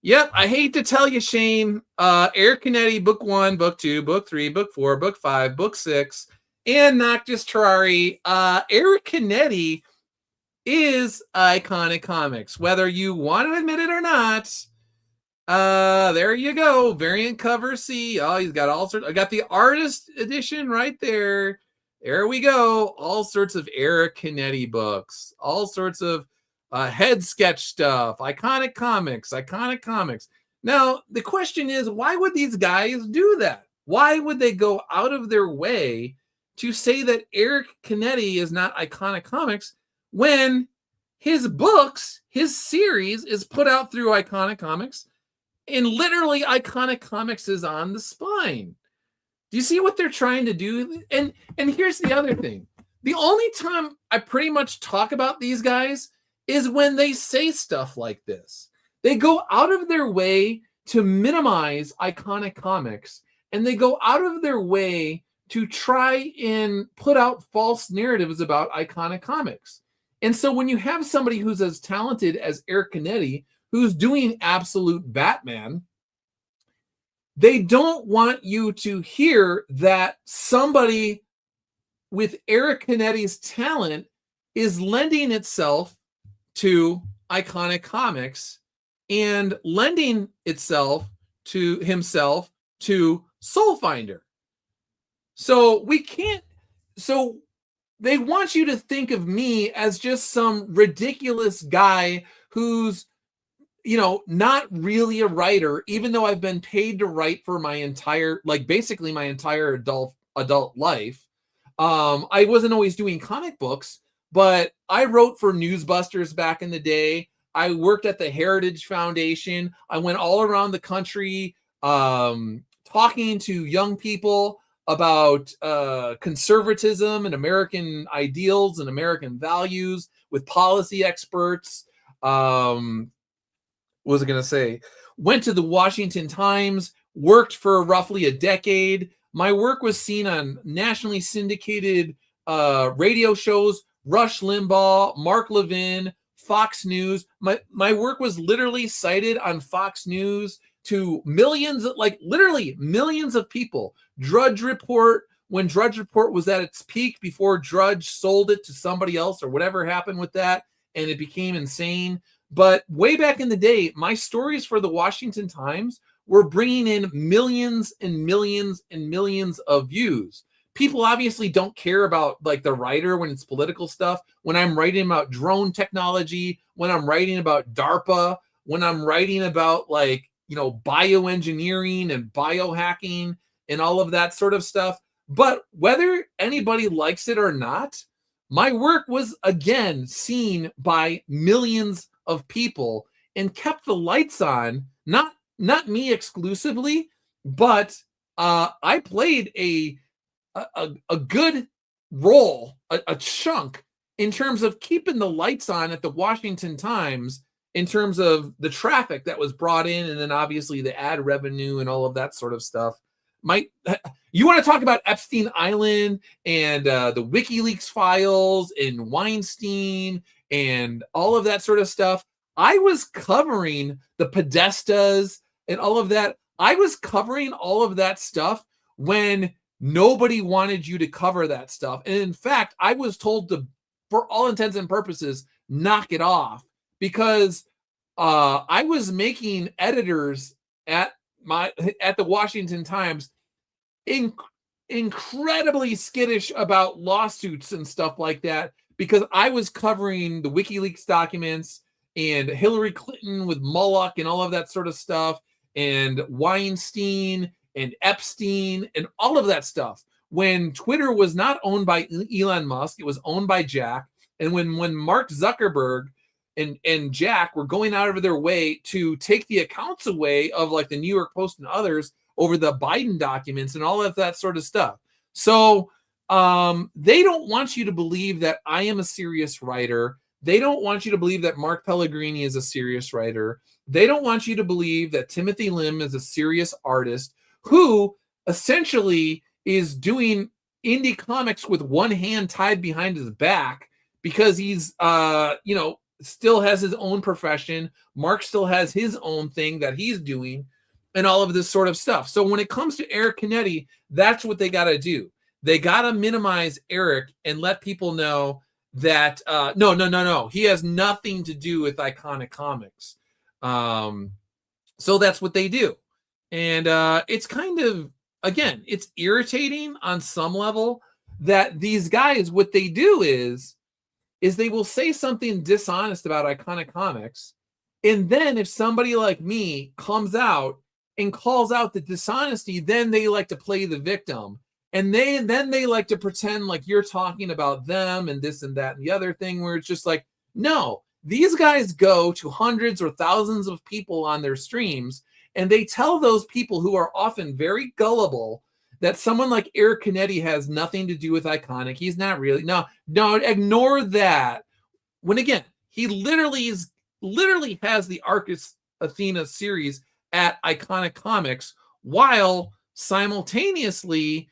A: Yep, I hate to tell you, Shane. Eric Canetti, book 1, book 2, book 3, book 4, book 5, book 6, and Noctis Terrari. Eric Canetti is Iconic Comics, whether you want to admit it or not. There you go. Variant cover C. Oh, he's got all sorts. I got the artist edition right there. There we go. All sorts of Eric Canetti books. All sorts of head sketch stuff. Iconic Comics. Now, the question is, why would these guys do that? Why would they go out of their way to say that Eric Canetti is not Iconic Comics when his books, his series is put out through Iconic Comics, and literally Iconic Comics is on the spine? Do you see what they're trying to do? And here's the other thing. The only time I pretty much talk about these guys is when they say stuff like this. They go out of their way to minimize Iconic Comics, and they go out of their way to try and put out false narratives about Iconic Comics. And so when you have somebody who's as talented as Eric Canetti, who's doing Absolute Batman, they don't want you to hear that somebody with Eric Canetti's talent is lending itself to Iconic Comics and lending itself to himself to Soulfinder. So they want you to think of me as just some ridiculous guy who's, not really a writer, even though I've been paid to write for my entire, basically my entire adult life. I wasn't always doing comic books, but I wrote for Newsbusters back in the day. I worked at the Heritage Foundation. I went all around the country talking to young people about conservatism and American ideals and American values with policy experts. What was I going to say? Went to the Washington Times, worked for roughly a decade. My work was seen on nationally syndicated radio shows, Rush Limbaugh, Mark Levin, Fox News. My work was literally cited on Fox News to millions, literally millions of people. Drudge Report, when Drudge Report was at its peak before Drudge sold it to somebody else or whatever happened with that, and it became insane. But way back in the day, my stories for the Washington Times were bringing in millions and millions and millions of views. People obviously don't care about the writer when it's political stuff. When I'm writing about drone technology, when I'm writing about DARPA, when I'm writing about bioengineering and biohacking and all of that sort of stuff. But whether anybody likes it or not, my work was again seen by millions of people and kept the lights on. Not me exclusively, but I played a good role, a chunk in terms of keeping the lights on at the Washington Times, in terms of the traffic that was brought in, and then obviously the ad revenue and all of that sort of stuff. You want to talk about Epstein Island and the WikiLeaks files and Weinstein and all of that sort of stuff? I was covering the Podestas and all of that. I was covering all of that stuff when nobody wanted you to cover that stuff. And in fact, I was told to, for all intents and purposes, knock it off, because I was making editors at the Washington Times incredibly skittish about lawsuits and stuff like that, because I was covering the WikiLeaks documents and Hillary Clinton with Moloch and all of that sort of stuff, and Weinstein and Epstein and all of that stuff. When Twitter was not owned by Elon Musk, it was owned by Jack. And when Mark Zuckerberg and Jack were going out of their way to take the accounts away of like the New York Post and others over the Biden documents and all of that sort of stuff. So they don't want you to believe that I am a serious writer. They don't want you to believe that Mark Pellegrini is a serious writer. They don't want you to believe that Timothy Lim is a serious artist who essentially is doing indie comics with one hand tied behind his back because he's, still has his own profession. Mark still has his own thing that he's doing and all of this sort of stuff. So when it comes to Eric Canetti, that's what they got to do. They got to minimize Eric and let people know that, no. He has nothing to do with Iconic Comics. So that's what they do. And it's kind of, again, it's irritating on some level that these guys, what they do is they will say something dishonest about Iconic Comics. And then if somebody like me comes out and calls out the dishonesty, then they like to play the victim. And then they like to pretend like you're talking about them and this and that and the other thing, where it's just like, no, these guys go to hundreds or thousands of people on their streams, and they tell those people who are often very gullible that someone like Eric Canetti has nothing to do with Iconic. He's not really. No, ignore that. When again, he literally has the Arcus Athena series at Iconic Comics while simultaneously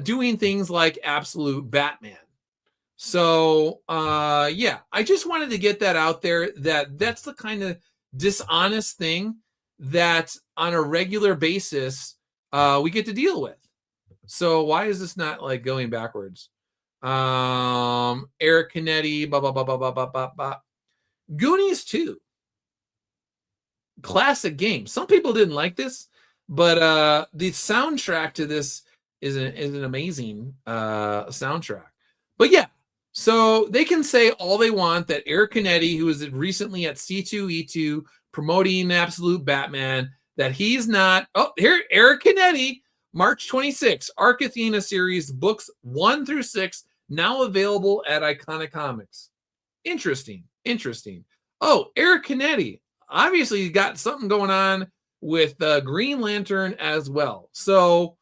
A: doing things like Absolute Batman. So I just wanted to get that out there, that's the kind of dishonest thing that on a regular basis we get to deal with. So why is this not like going backwards? Eric Canetti, blah, blah, blah, blah, blah, blah, blah, blah. Goonies 2. Classic game. Some people didn't like this, but the soundtrack to this is an amazing soundtrack. But yeah, so they can say all they want that Eric Canetti, who was recently at C2E2 promoting Absolute Batman, that he's not. Oh, here, Eric Canetti, March 26, Arc Athena series, books 1 through 6, now available at Iconic Comics. Interesting. Oh, Eric Canetti, obviously got something going on with Green Lantern as well. So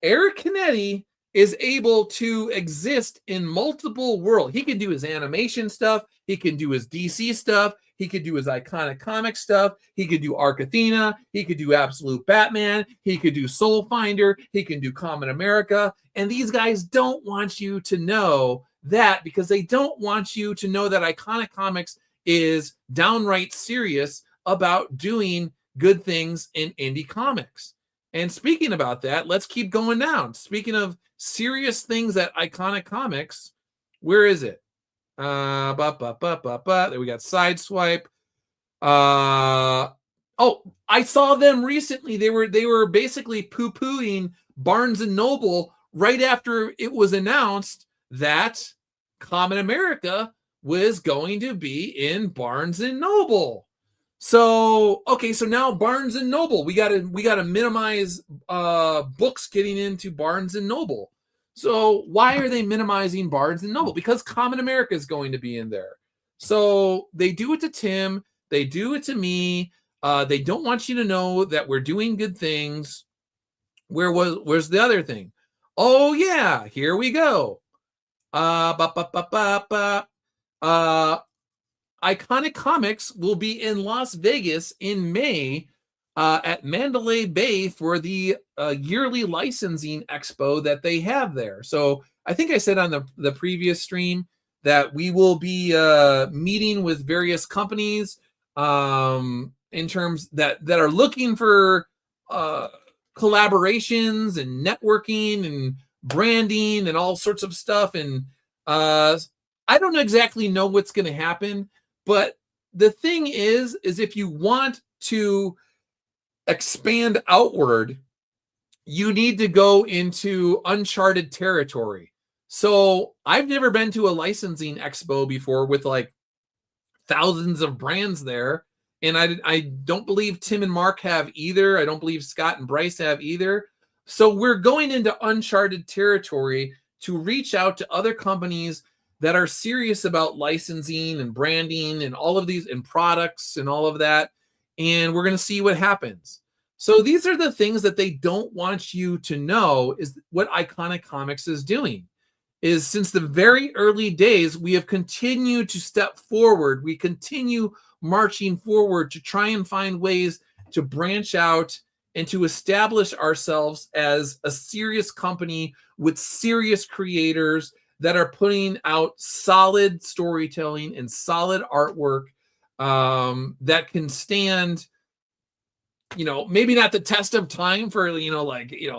A: Eric Canetti is able to exist in multiple worlds. He can do his animation stuff. He can do his DC stuff. He could do his Iconic Comic stuff. He could do Arc Athena. He could do Absolute Batman. He could do Soul Finder. He can do Common America. And these guys don't want you to know that, because they don't want you to know that Iconic Comics is downright serious about doing good things in indie comics. And speaking about that, let's keep going down. Speaking of serious things at Iconic Comics, where is it? There we got Sideswipe. I saw them recently. They were basically poo-pooing Barnes and Noble right after it was announced that Common America was going to be in Barnes and Noble. So now Barnes and Noble, we gotta minimize books getting into Barnes and Noble. So why are they minimizing Barnes and Noble? Because Common America is going to be in there. So they do it to Tim. They do it to me. They don't want you to know that we're doing good things. Where's the other thing? Oh yeah, here we go. Iconic Comics will be in Las Vegas in May at Mandalay Bay for the yearly licensing expo that they have there. So I think I said on the previous stream that we will be meeting with various companies in terms that are looking for collaborations and networking and branding and all sorts of stuff. And I don't exactly know what's going to happen, but the thing is if you want to expand outward, you need to go into uncharted territory. So I've never been to a licensing expo before with like thousands of brands there. And I don't believe Tim and Mark have either. I don't believe Scott and Bryce have either. So we're going into uncharted territory to reach out to other companies that are serious about licensing and branding and all of these and products and all of that. And we're going to see what happens. So these are the things that they don't want you to know is what Iconic Comics is doing. Is since the very early days, we have continued to step forward. We continue marching forward to try and find ways to branch out and to establish ourselves as a serious company with serious creators that are putting out solid storytelling and solid artwork that can stand, maybe not the test of time for,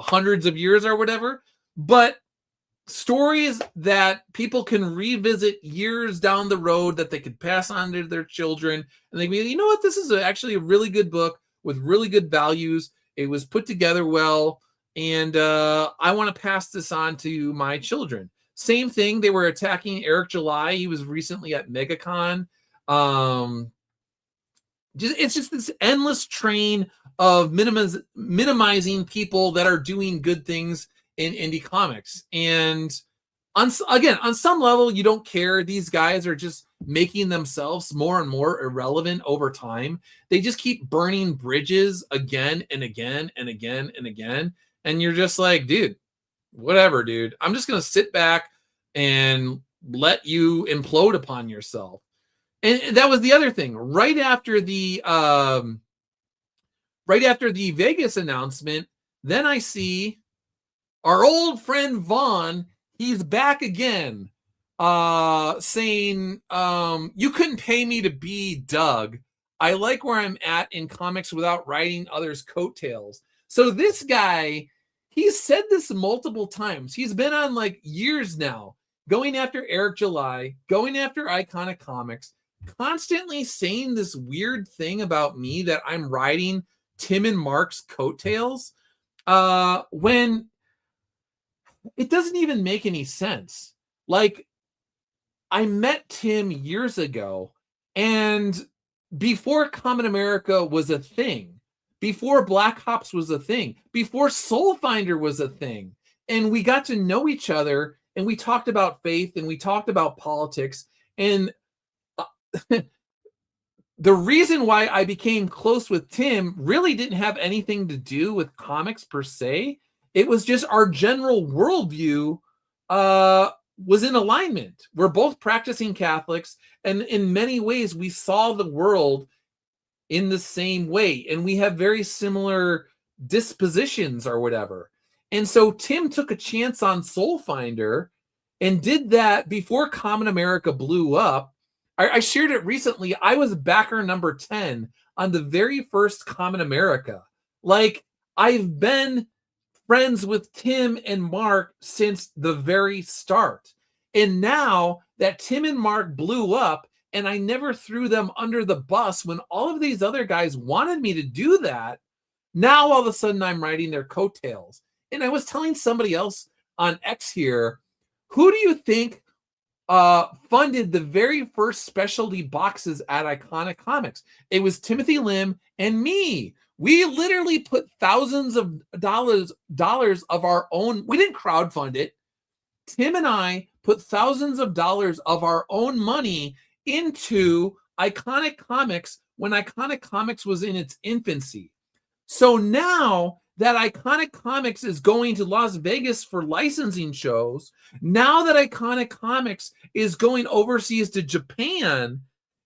A: hundreds of years or whatever, but stories that people can revisit years down the road that they could pass on to their children. And they can be, you know what, this is actually a really good book with really good values. It was put together well. And I want to pass this on to my children. Same thing. They were attacking Eric July. He was recently at MegaCon. It's just this endless train of minimizing people that are doing good things in indie comics. And on some level, you don't care. These guys are just making themselves more and more irrelevant over time. They just keep burning bridges again and again and again and again. And you're just like, dude, whatever, dude. I'm just going to sit back and let you implode upon yourself. And that was the other thing. Right after the Vegas announcement, then I see our old friend Vaughn, he's back again, saying, you couldn't pay me to be Doug. I like where I'm at in comics without riding others' coattails. So this guy, he's said this multiple times. He's been on like years now, going after Eric July, going after Iconic Comics, constantly saying this weird thing about me that I'm riding Tim and Mark's coattails, when it doesn't even make any sense. Like, I met Tim years ago, and before Common America was a thing, before Black Hops was a thing, before Soul Finder was a thing, and we got to know each other, and we talked about faith, and we talked about politics, and the reason why I became close with Tim really didn't have anything to do with comics per se. It was just our general worldview was in alignment. We're both practicing Catholics, and in many ways, we saw the world in the same way, and we have very similar dispositions or whatever. And so Tim took a chance on Soul Finder and did that before Common America blew up. I shared it recently. I was backer number 10 on the very first Common America. Like, I've been friends with Tim and Mark since the very start. And now that Tim and Mark blew up and I never threw them under the bus when all of these other guys wanted me to do that, now all of a sudden I'm riding their coattails. And I was telling somebody else on X here, who do you think funded the very first specialty boxes at Iconic Comics? It was Timothy Lim and me. We literally put thousands of dollars of our own. We didn't crowdfund it. Tim and I put thousands of dollars of our own money into Iconic Comics when Iconic Comics was in its infancy. So now that Iconic Comics is going to Las Vegas for licensing shows, now that Iconic Comics is going overseas to Japan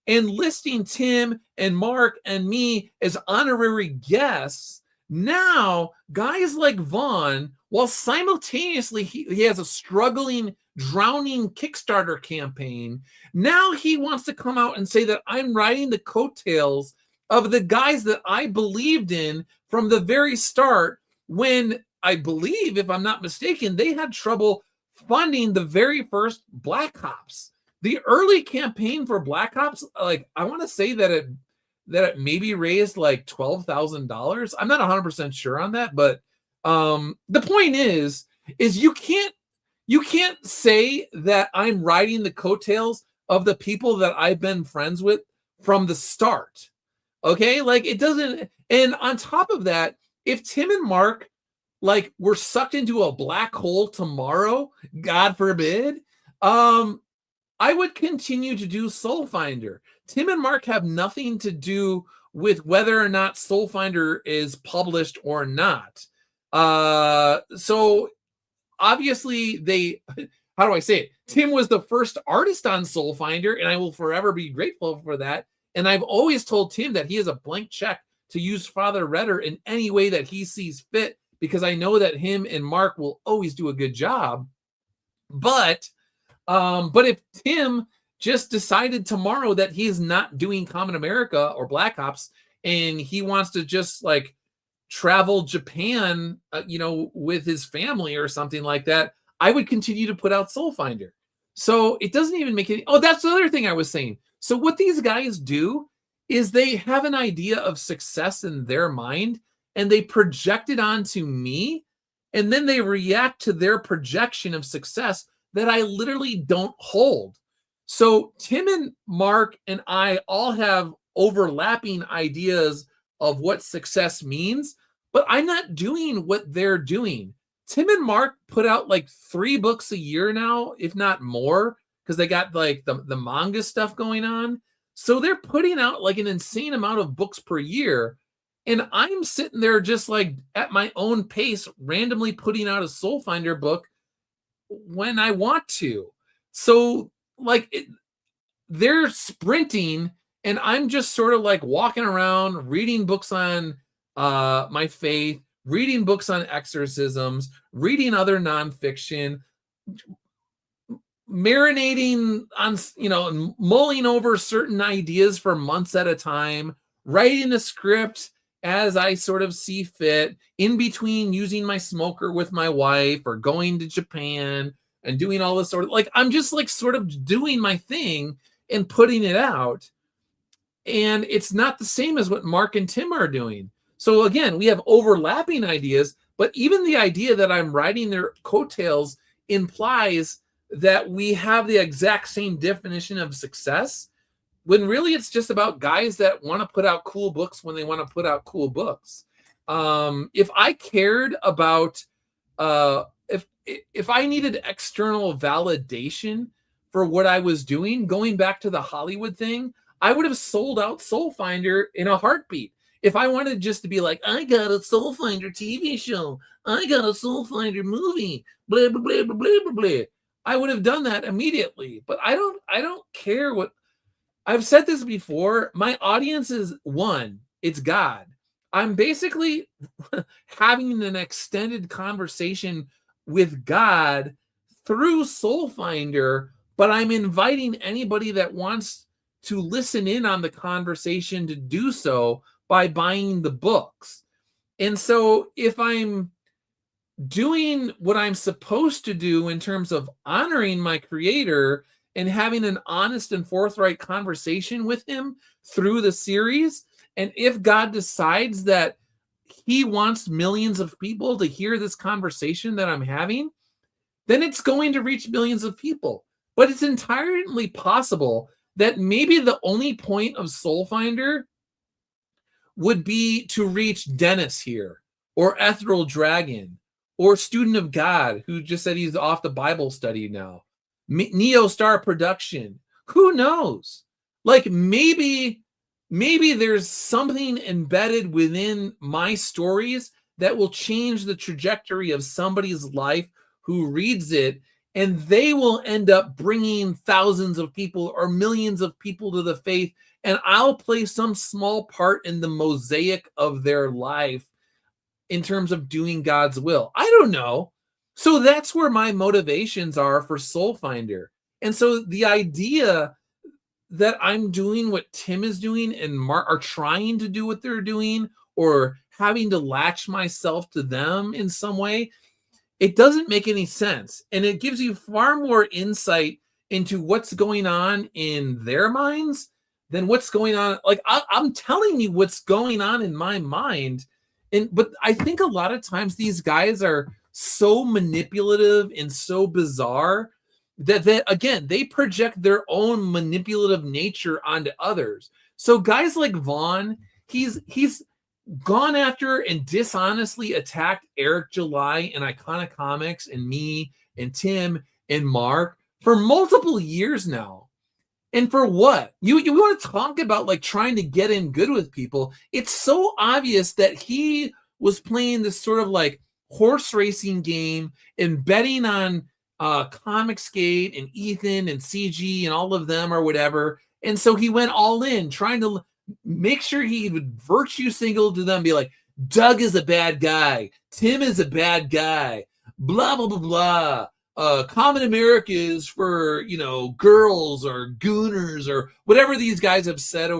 A: and listing Tim and Mark and me as honorary guests, now guys like Vaughn, while simultaneously he has a struggling, drowning Kickstarter campaign, now he wants to come out and say that I'm riding the coattails of the guys that I believed in from the very start, when I believe, if I'm not mistaken, they had trouble funding the very first Black Hops. the early campaign for Black Ops, like I want to say that it maybe raised like $12,000. I'm not 100% sure on that, but the point is you can't say that I'm riding the coattails of the people that I've been friends with from the start. Okay, like it doesn't. And on top of that, if Tim and Mark like were sucked into a black hole tomorrow, God forbid, I would continue to do Soul Finder. Tim and Mark have nothing to do with whether or not Soul Finder is published or not. So obviously they, how do I say it? Tim was the first artist on Soul Finder, and I will forever be grateful for that. And I've always told Tim that he has a blank check to use Father Redder in any way that he sees fit, because I know that him and Mark will always do a good job. But if Tim just decided tomorrow that he's not doing Common America or Black Ops, and he wants to just like travel Japan, with his family or something like that, I would continue to put out Soul Finder. So it doesn't even make any. Oh, that's the other thing I was saying. So what these guys do is they have an idea of success in their mind, and they project it onto me, and then they react to their projection of success that I literally don't hold. So Tim and Mark and I all have overlapping ideas of what success means, but I'm not doing what they're doing. Tim and Mark put out like 3 books a year now, if not more, because they got like the manga stuff going on. So they're putting out like an insane amount of books per year. And I'm sitting there just like at my own pace, randomly putting out a Soul Finder book when I want to. So like they're sprinting, and I'm just sort of like walking around reading books on my faith, reading books on exorcisms, reading other nonfiction, marinating on, mulling over certain ideas for months at a time, writing a script as I sort of see fit, in between using my smoker with my wife or going to Japan and doing all this sort of, like, I'm just like sort of doing my thing and putting it out. And it's not the same as what Mark and Tim are doing. So again, we have overlapping ideas, but even the idea that I'm riding their coattails implies that we have the exact same definition of success, when really it's just about guys that want to put out cool books when they want to put out cool books. If I cared about, if I needed external validation for what I was doing, going back to the Hollywood thing, I would have sold out Soul Finder in a heartbeat. If I wanted just to be like, I got a Soul Finder TV show, I got a Soul Finder movie, blah, blah, blah, blah, blah, blah, blah, I would have done that immediately. But I don't care what. I've said this before. My audience is one. It's God. I'm basically having an extended conversation with God through Soul Finder, but I'm inviting anybody that wants to listen in on the conversation to do so by buying the books. And so if I'm doing what I'm supposed to do in terms of honoring my creator and having an honest and forthright conversation with him through the series, and if God decides that he wants millions of people to hear this conversation that I'm having, then it's going to reach millions of people. But it's entirely possible that maybe the only point of Soul Finder would be to reach Dennis here, or Ethereal Dragon, or Student of God, who just said he's off the Bible study now, Neo Star Production. Who knows? Like maybe there's something embedded within my stories that will change the trajectory of somebody's life who reads it, and they will end up bringing thousands of people or millions of people to the faith, and I'll play some small part in the mosaic of their life in terms of doing God's will. I don't know. So that's where my motivations are for Soul Finder. And so the idea that I'm doing what Tim is doing and Mark are trying to do what they're doing, or having to latch myself to them in some way, it doesn't make any sense. And it gives you far more insight into what's going on in their minds than what's going on. Like I'm telling you what's going on in my mind. But I think a lot of times these guys are so manipulative and so bizarre that again, they project their own manipulative nature onto others. So guys like Vaughn, he's gone after and dishonestly attacked Eric July and Iconic Comics and me and Tim and Mark for multiple years now. And for what? You want to talk about like trying to get in good with people. It's so obvious that he was playing this sort of like horse racing game and betting on Comicsgate and Ethan and CG and all of them or whatever. And so he went all in trying to make sure he would virtue signal to them, be like, Doug is a bad guy. Tim is a bad guy. Blah, blah, blah, blah. Common America is for, girls or gooners or whatever these guys have said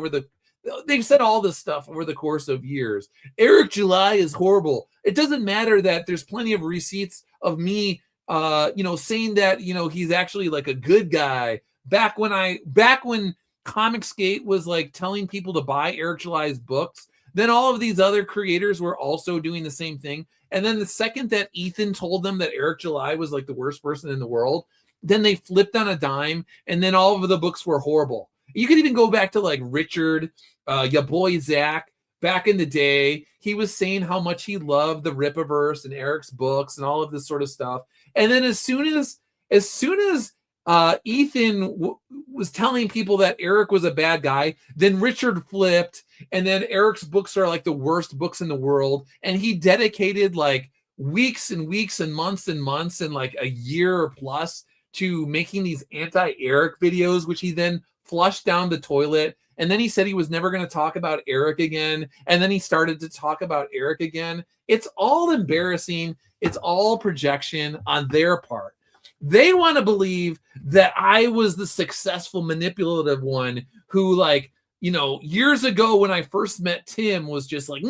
A: they've said all this stuff over the course of years. Eric July is horrible. It doesn't matter that there's plenty of receipts of me, saying that, he's actually like a good guy. Back when Comicsgate was like telling people to buy Eric July's books, then all of these other creators were also doing the same thing. And then the second that Ethan told them that Eric July was like the worst person in the world, then they flipped on a dime, and then all of the books were horrible. You could even go back to like Richard, your boy Zach. Back in the day, he was saying how much he loved the Rippaverse and Eric's books and all of this sort of stuff. And then as soon as Ethan was telling people that Eric was a bad guy, then Richard flipped, and then Eric's books are like the worst books in the world. And he dedicated like weeks and weeks and months and like a year plus to making these anti-Eric videos, which he then flushed down the toilet. And then he said he was never going to talk about Eric again. And then he started to talk about Eric again. It's all embarrassing. It's all projection on their part. They want to believe that I was the successful manipulative one who, like, years ago when I first met Tim was just like,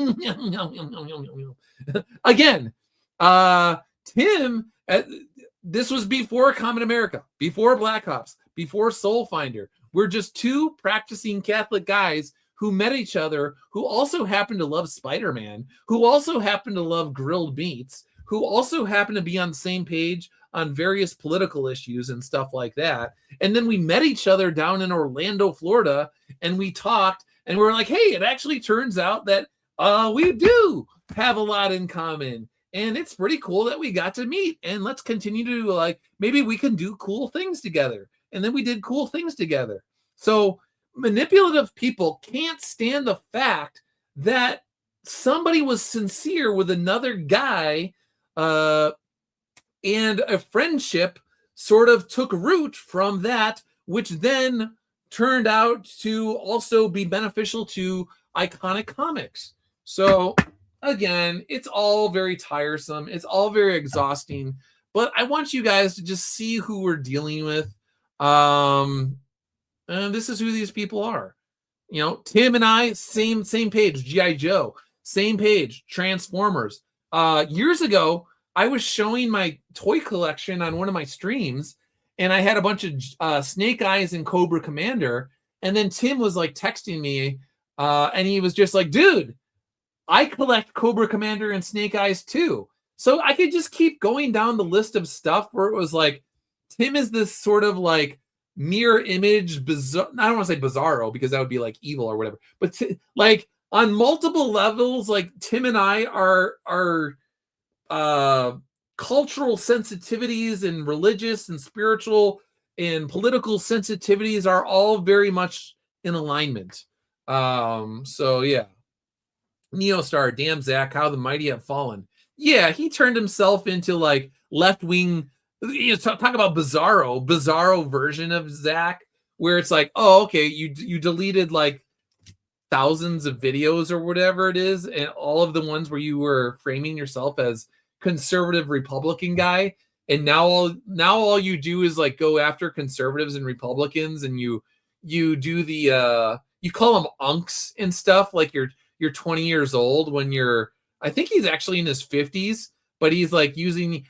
A: again, Tim, this was before Common America, before Black Ops, before Soul Finder. We're just two practicing Catholic guys who met each other, who also happen to love Spider-Man, who also happen to love grilled meats, who also happen to be on the same page on various political issues and stuff like that. And then we met each other down in Orlando, Florida, and we talked, and we were like, hey, it actually turns out that we do have a lot in common. And it's pretty cool that we got to meet, and let's continue to, like, maybe we can do cool things together. And then we did cool things together. So manipulative people can't stand the fact that somebody was sincere with another guy, and a friendship sort of took root from that, which then turned out to also be beneficial to Iconic Comics. So again, it's all very tiresome. It's all very exhausting, but I want you guys to just see who we're dealing with. And this is who these people are. Tim and I, same page, G.I. Joe, same page, Transformers. Years ago, I was showing my toy collection on one of my streams, and I had a bunch of Snake Eyes and Cobra Commander. And then Tim was like texting me, and he was just like, dude, I collect Cobra Commander and Snake Eyes too. So I could just keep going down the list of stuff where it was like, Tim is this sort of like mirror image, bizarre. I don't want to say bizarro because that would be like evil or whatever, but like on multiple levels, like Tim and I are cultural sensitivities and religious and spiritual and political sensitivities are all very much in alignment. So yeah. Neostar, damn Zach, how the mighty have fallen. Yeah, he turned himself into like left-wing, talk about bizarro version of Zach, where it's like, oh, okay, you deleted like thousands of videos or whatever it is, and all of the ones where you were framing yourself as conservative Republican guy, and now all you do is like go after conservatives and Republicans, and you do the you call them unks and stuff, like you're 20 years old when I think he's actually in his 50s, but he's using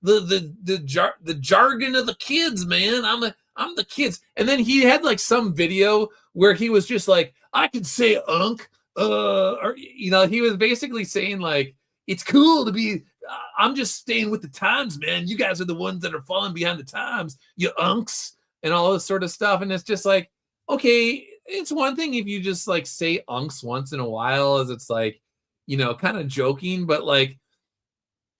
A: the jargon of the kids, man. I'm the kids. And then he had like some video where he was just like, I could say unk, or he was basically saying like, it's cool to be. I'm just staying with the times, man. You guys are the ones that are falling behind the times, you unks, and all this sort of stuff. And it's just like, okay, it's one thing if you just like say unks once in a while, as it's like, kind of joking, but like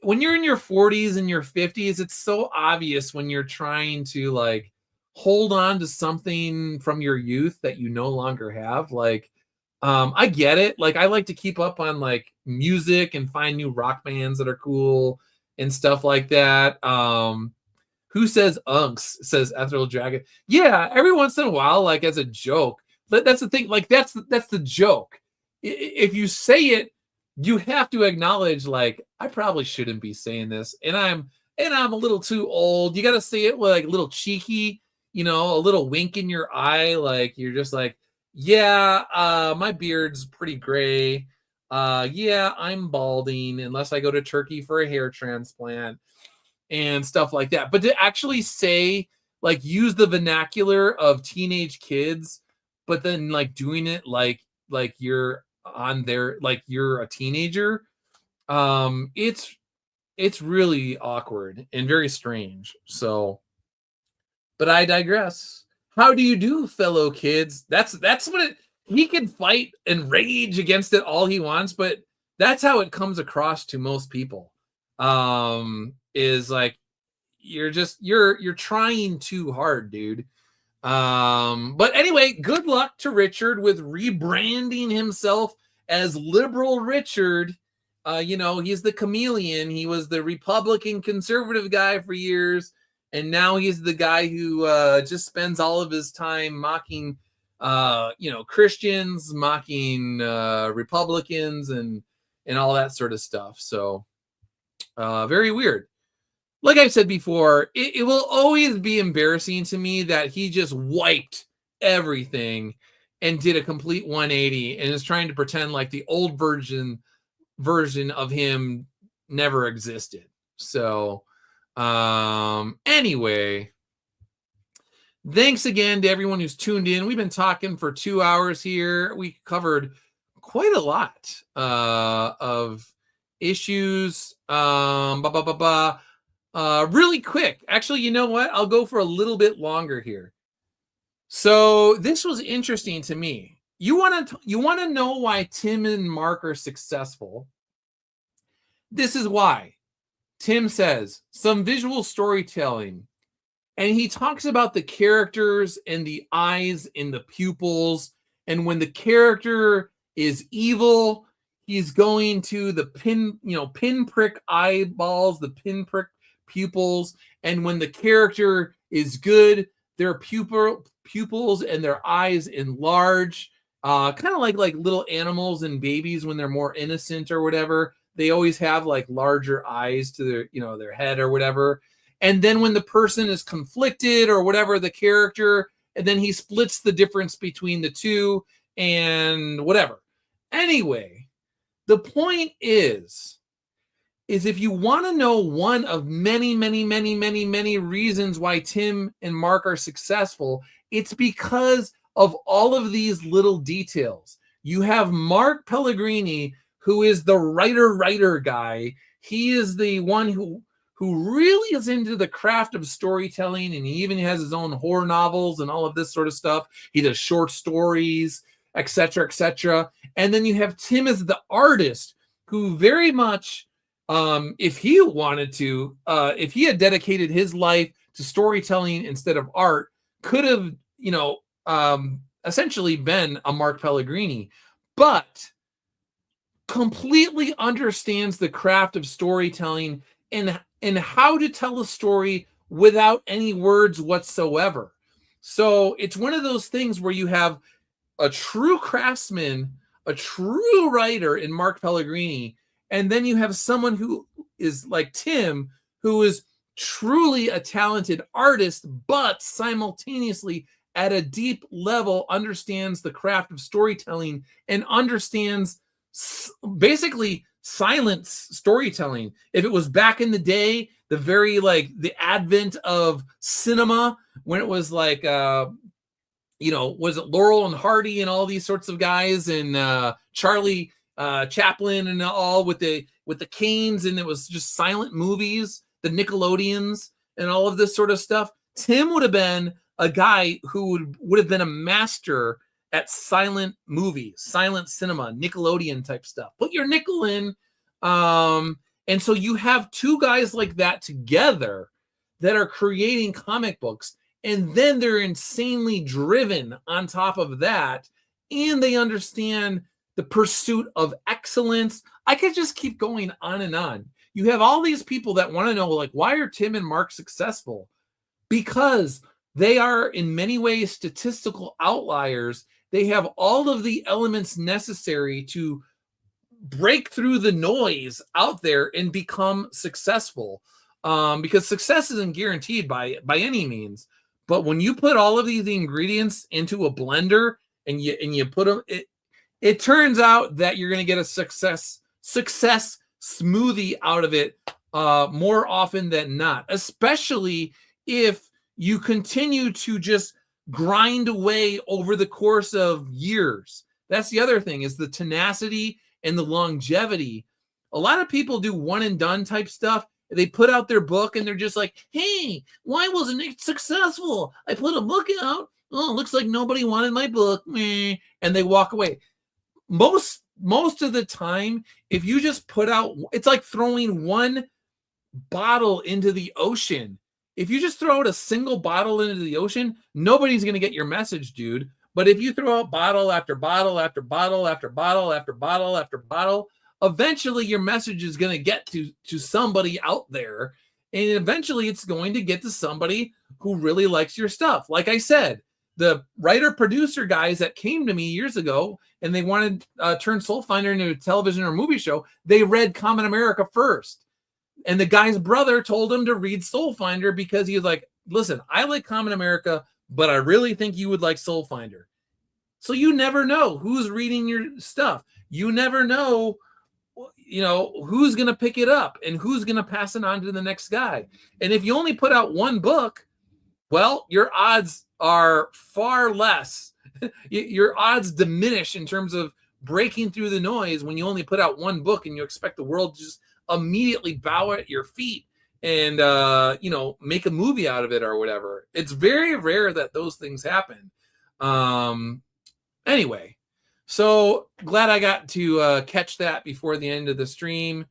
A: when you're in your 40s and your 50s, it's so obvious when you're trying to like hold on to something from your youth that you no longer have. Like, I get it. Like, I like to keep up on like music and find new rock bands that are cool and stuff like that. Who says unks? Says Ethereal Dragon. Yeah, every once in a while, like as a joke. But that's the thing. Like, that's the joke. If you say it, you have to acknowledge, like, I probably shouldn't be saying this, and I'm a little too old. You got to say it with like a little cheeky, a little wink in your eye, like you're just like, yeah, my beard's pretty gray. Yeah, I'm balding unless I go to Turkey for a hair transplant and stuff like that. But to actually say, like, use the vernacular of teenage kids, but then like doing it like you're on there, like you're a teenager, it's really awkward and very strange. So, but I digress. How do you do, fellow kids? That's what he can fight and rage against it all he wants, but that's how it comes across to most people. Is like you're trying too hard, dude. But anyway, good luck to Richard with rebranding himself as Liberal Richard. He's the chameleon. He was the Republican conservative guy for years, and now he's the guy who just spends all of his time mocking Christians, mocking Republicans, and all that sort of stuff. So very weird. Like I said before, it will always be embarrassing to me that he just wiped everything and did a complete 180 and is trying to pretend like the old version of him never existed. So anyway, thanks again to everyone who's tuned in. We've been talking for 2 hours here. We covered quite a lot of issues. Really quick. Actually, you know what? I'll go for a little bit longer here. So this was interesting to me. You want to know why Tim and Mark are successful? This is why. Tim says some visual storytelling, and he talks about the characters and the eyes and the pupils. And when the character is evil, he's going to the pinprick eyeballs, the pinprick pupils. And when the character is good, their pupils and their eyes enlarge, kind of like little animals and babies when they're more innocent or whatever. They always have like larger eyes to their their head or whatever. And then when the person is conflicted or whatever, the character, and then he splits the difference between the two and whatever. Anyway, the point is if you want to know one of many, many, many, many, many reasons why Tim and Mark are successful, it's because of all of these little details. You have Mark Pellegrini, who is the writer guy. He is the one who really is into the craft of storytelling, and he even has his own horror novels and all of this sort of stuff. He does short stories, etc., etc. And then you have Tim as the artist, who very much, if he wanted to, if he had dedicated his life to storytelling instead of art, could have, essentially been a Mark Pellegrini, but completely understands the craft of storytelling and how to tell a story without any words whatsoever. So it's one of those things where you have a true craftsman, a true writer in Mark Pellegrini, and then you have someone who is like Tim, who is truly a talented artist, but simultaneously at a deep level understands the craft of storytelling and understands basically silence storytelling. If it was back in the day, the very like the advent of cinema when it was like was it Laurel and Hardy and all these sorts of guys and Charlie Chaplin and all with the canes, and it was just silent movies, the Nickelodeons and all of this sort of stuff. Tim would have been a guy who would have been a master at silent movies, silent cinema, Nickelodeon type stuff. Put your nickel in. And so you have two guys like that together that are creating comic books, and then they're insanely driven on top of that, and they understand the pursuit of excellence. I could just keep going on and on. You have all these people that want to know, like, why are Tim and Mark successful? Because they are in many ways statistical outliers. They have all of the elements necessary to break through the noise out there and become successful. Because success isn't guaranteed by any means. But when you put all of these ingredients into a blender and you put them, it turns out that you're going to get a success smoothie out of it more often than not, especially if you continue to just grind away over the course of years. That's the other thing, is the tenacity and the longevity. A lot of people do one and done type stuff. They put out their book and they're just like, hey, why wasn't it successful? I put a book out. Oh, looks like nobody wanted my book. Meh. And they walk away. Most of the time, if you just put out, it's like throwing one bottle into the ocean. If you just throw out a single bottle into the ocean, nobody's going to get your message, dude. But if you throw out bottle after bottle after bottle after bottle after bottle after bottle, eventually your message is going to get to somebody out there. And eventually it's going to get to somebody who really likes your stuff. Like I said, the writer-producer guys that came to me years ago and they wanted to turn Soul Finder into a television or movie show, they read Common America first. And the guy's brother told him to read Soul Finder because he was like, listen, I like Common America, but I really think you would like Soul Finder. So you never know who's reading your stuff. You never know, who's going to pick it up and who's going to pass it on to the next guy. And if you only put out one book, well, your odds are far less. Your odds diminish in terms of breaking through the noise when you only put out one book and you expect the world to just immediately bow at your feet and make a movie out of it or whatever. It's very rare that those things happen. Anyway, so glad I got to catch that before the end of the stream.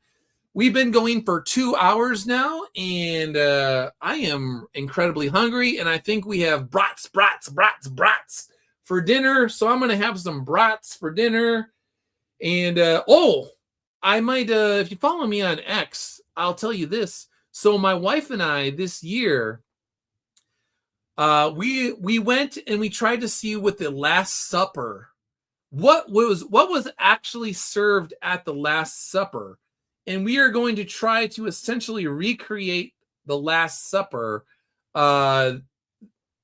A: We've been going for 2 hours now, and I am incredibly hungry, and I think we have brats for dinner. So I'm going to have some brats for dinner. And, I might, if you follow me on X, I'll tell you this. So my wife and I this year, we went and we tried to see with the Last Supper, what was actually served at the Last Supper. And we are going to try to essentially recreate the Last Supper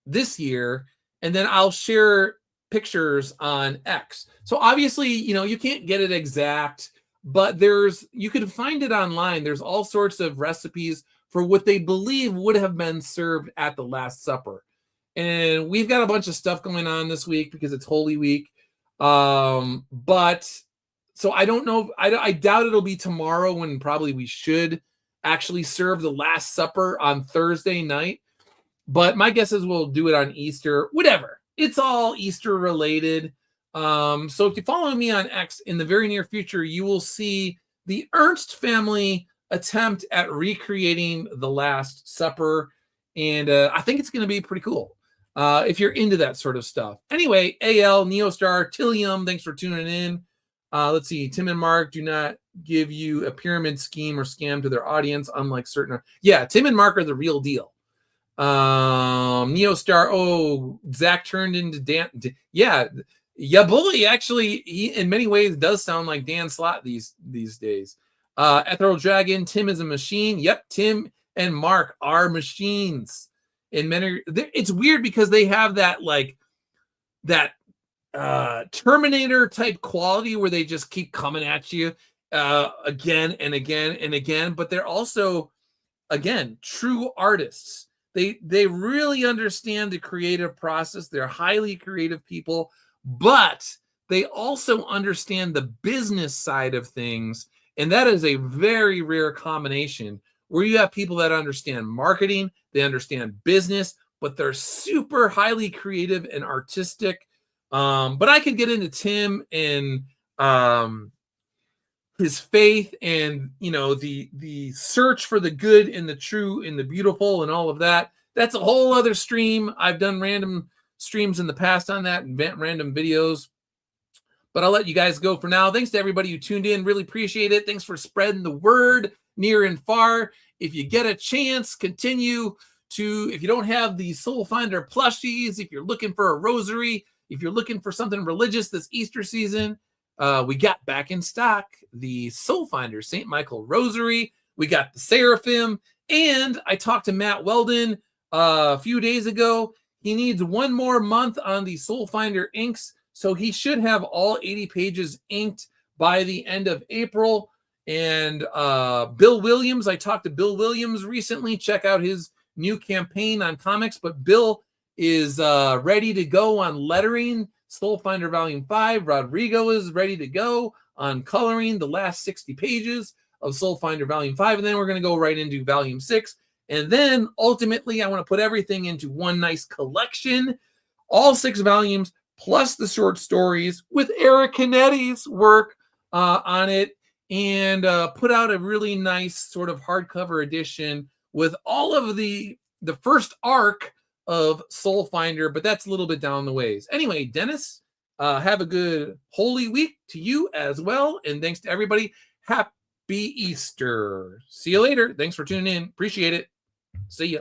A: this year. And then I'll share pictures on X. So obviously, you can't get it exact, but you can find it online. There's all sorts of recipes for what they believe would have been served at the Last Supper. And we've got a bunch of stuff going on this week because it's Holy Week. But so I don't know. I doubt it'll be tomorrow when probably we should actually serve the Last Supper on Thursday night. But my guess is we'll do it on Easter, whatever. It's all Easter related. So if you follow me on X in the very near future, you will see the Ernst family attempt at recreating the Last Supper. And I think it's going to be pretty cool if you're into that sort of stuff. Anyway, AL, Neostar, Tillium, thanks for tuning in. Let's see. Tim and Mark do not give you a pyramid scheme or scam to their audience, unlike certain. Yeah, Tim and Mark are the real deal. Neostar. Oh, Zach turned into Dan. Yeah, bully. Actually, he in many ways does sound like Dan Slott these days. Ethereal Dragon. Tim is a machine. Yep, Tim and Mark are machines. In many, it's weird because they have that Terminator type quality where they just keep coming at you again and again and again, but they're also again, true artists. They really understand the creative process. They're highly creative people, but they also understand the business side of things. And that is a very rare combination where you have people that understand marketing, they understand business, but they're super highly creative and artistic. But I could get into Tim and his faith and, you know, the search for the good and the true and the beautiful and all of that. That's a whole other stream. I've done random streams in the past on that and random videos. But I'll let you guys go for now. Thanks to everybody who tuned in. Really appreciate it. Thanks for spreading the word near and far. If you get a chance, continue to, if you don't have the Soul Finder plushies, if you're looking for a rosary, if you're looking for something religious this Easter season, we got back in stock the Soul Finder St. Michael Rosary. We got the Seraphim. And I talked to Matt Weldon a few days ago. He needs one more month on the Soul Finder inks. So he should have all 80 pages inked by the end of April. And Bill Williams, I talked to Bill Williams recently. Check out his new campaign on comics. But Bill is ready to go on lettering Soul Finder Volume 5. Rodrigo is ready to go on coloring the last 60 pages of Soul Finder Volume 5. And then we're going to go right into Volume 6. And then ultimately, I want to put everything into one nice collection, all 6 volumes, plus the short stories with Eric Canetti's work on it, and put out a really nice sort of hardcover edition with all of the first arc of Soul Finder, but that's a little bit down the ways. Anyway, Dennis, have a good Holy Week to you as well, and thanks to everybody. Happy Easter. See you later. Thanks for tuning in. Appreciate it. See ya.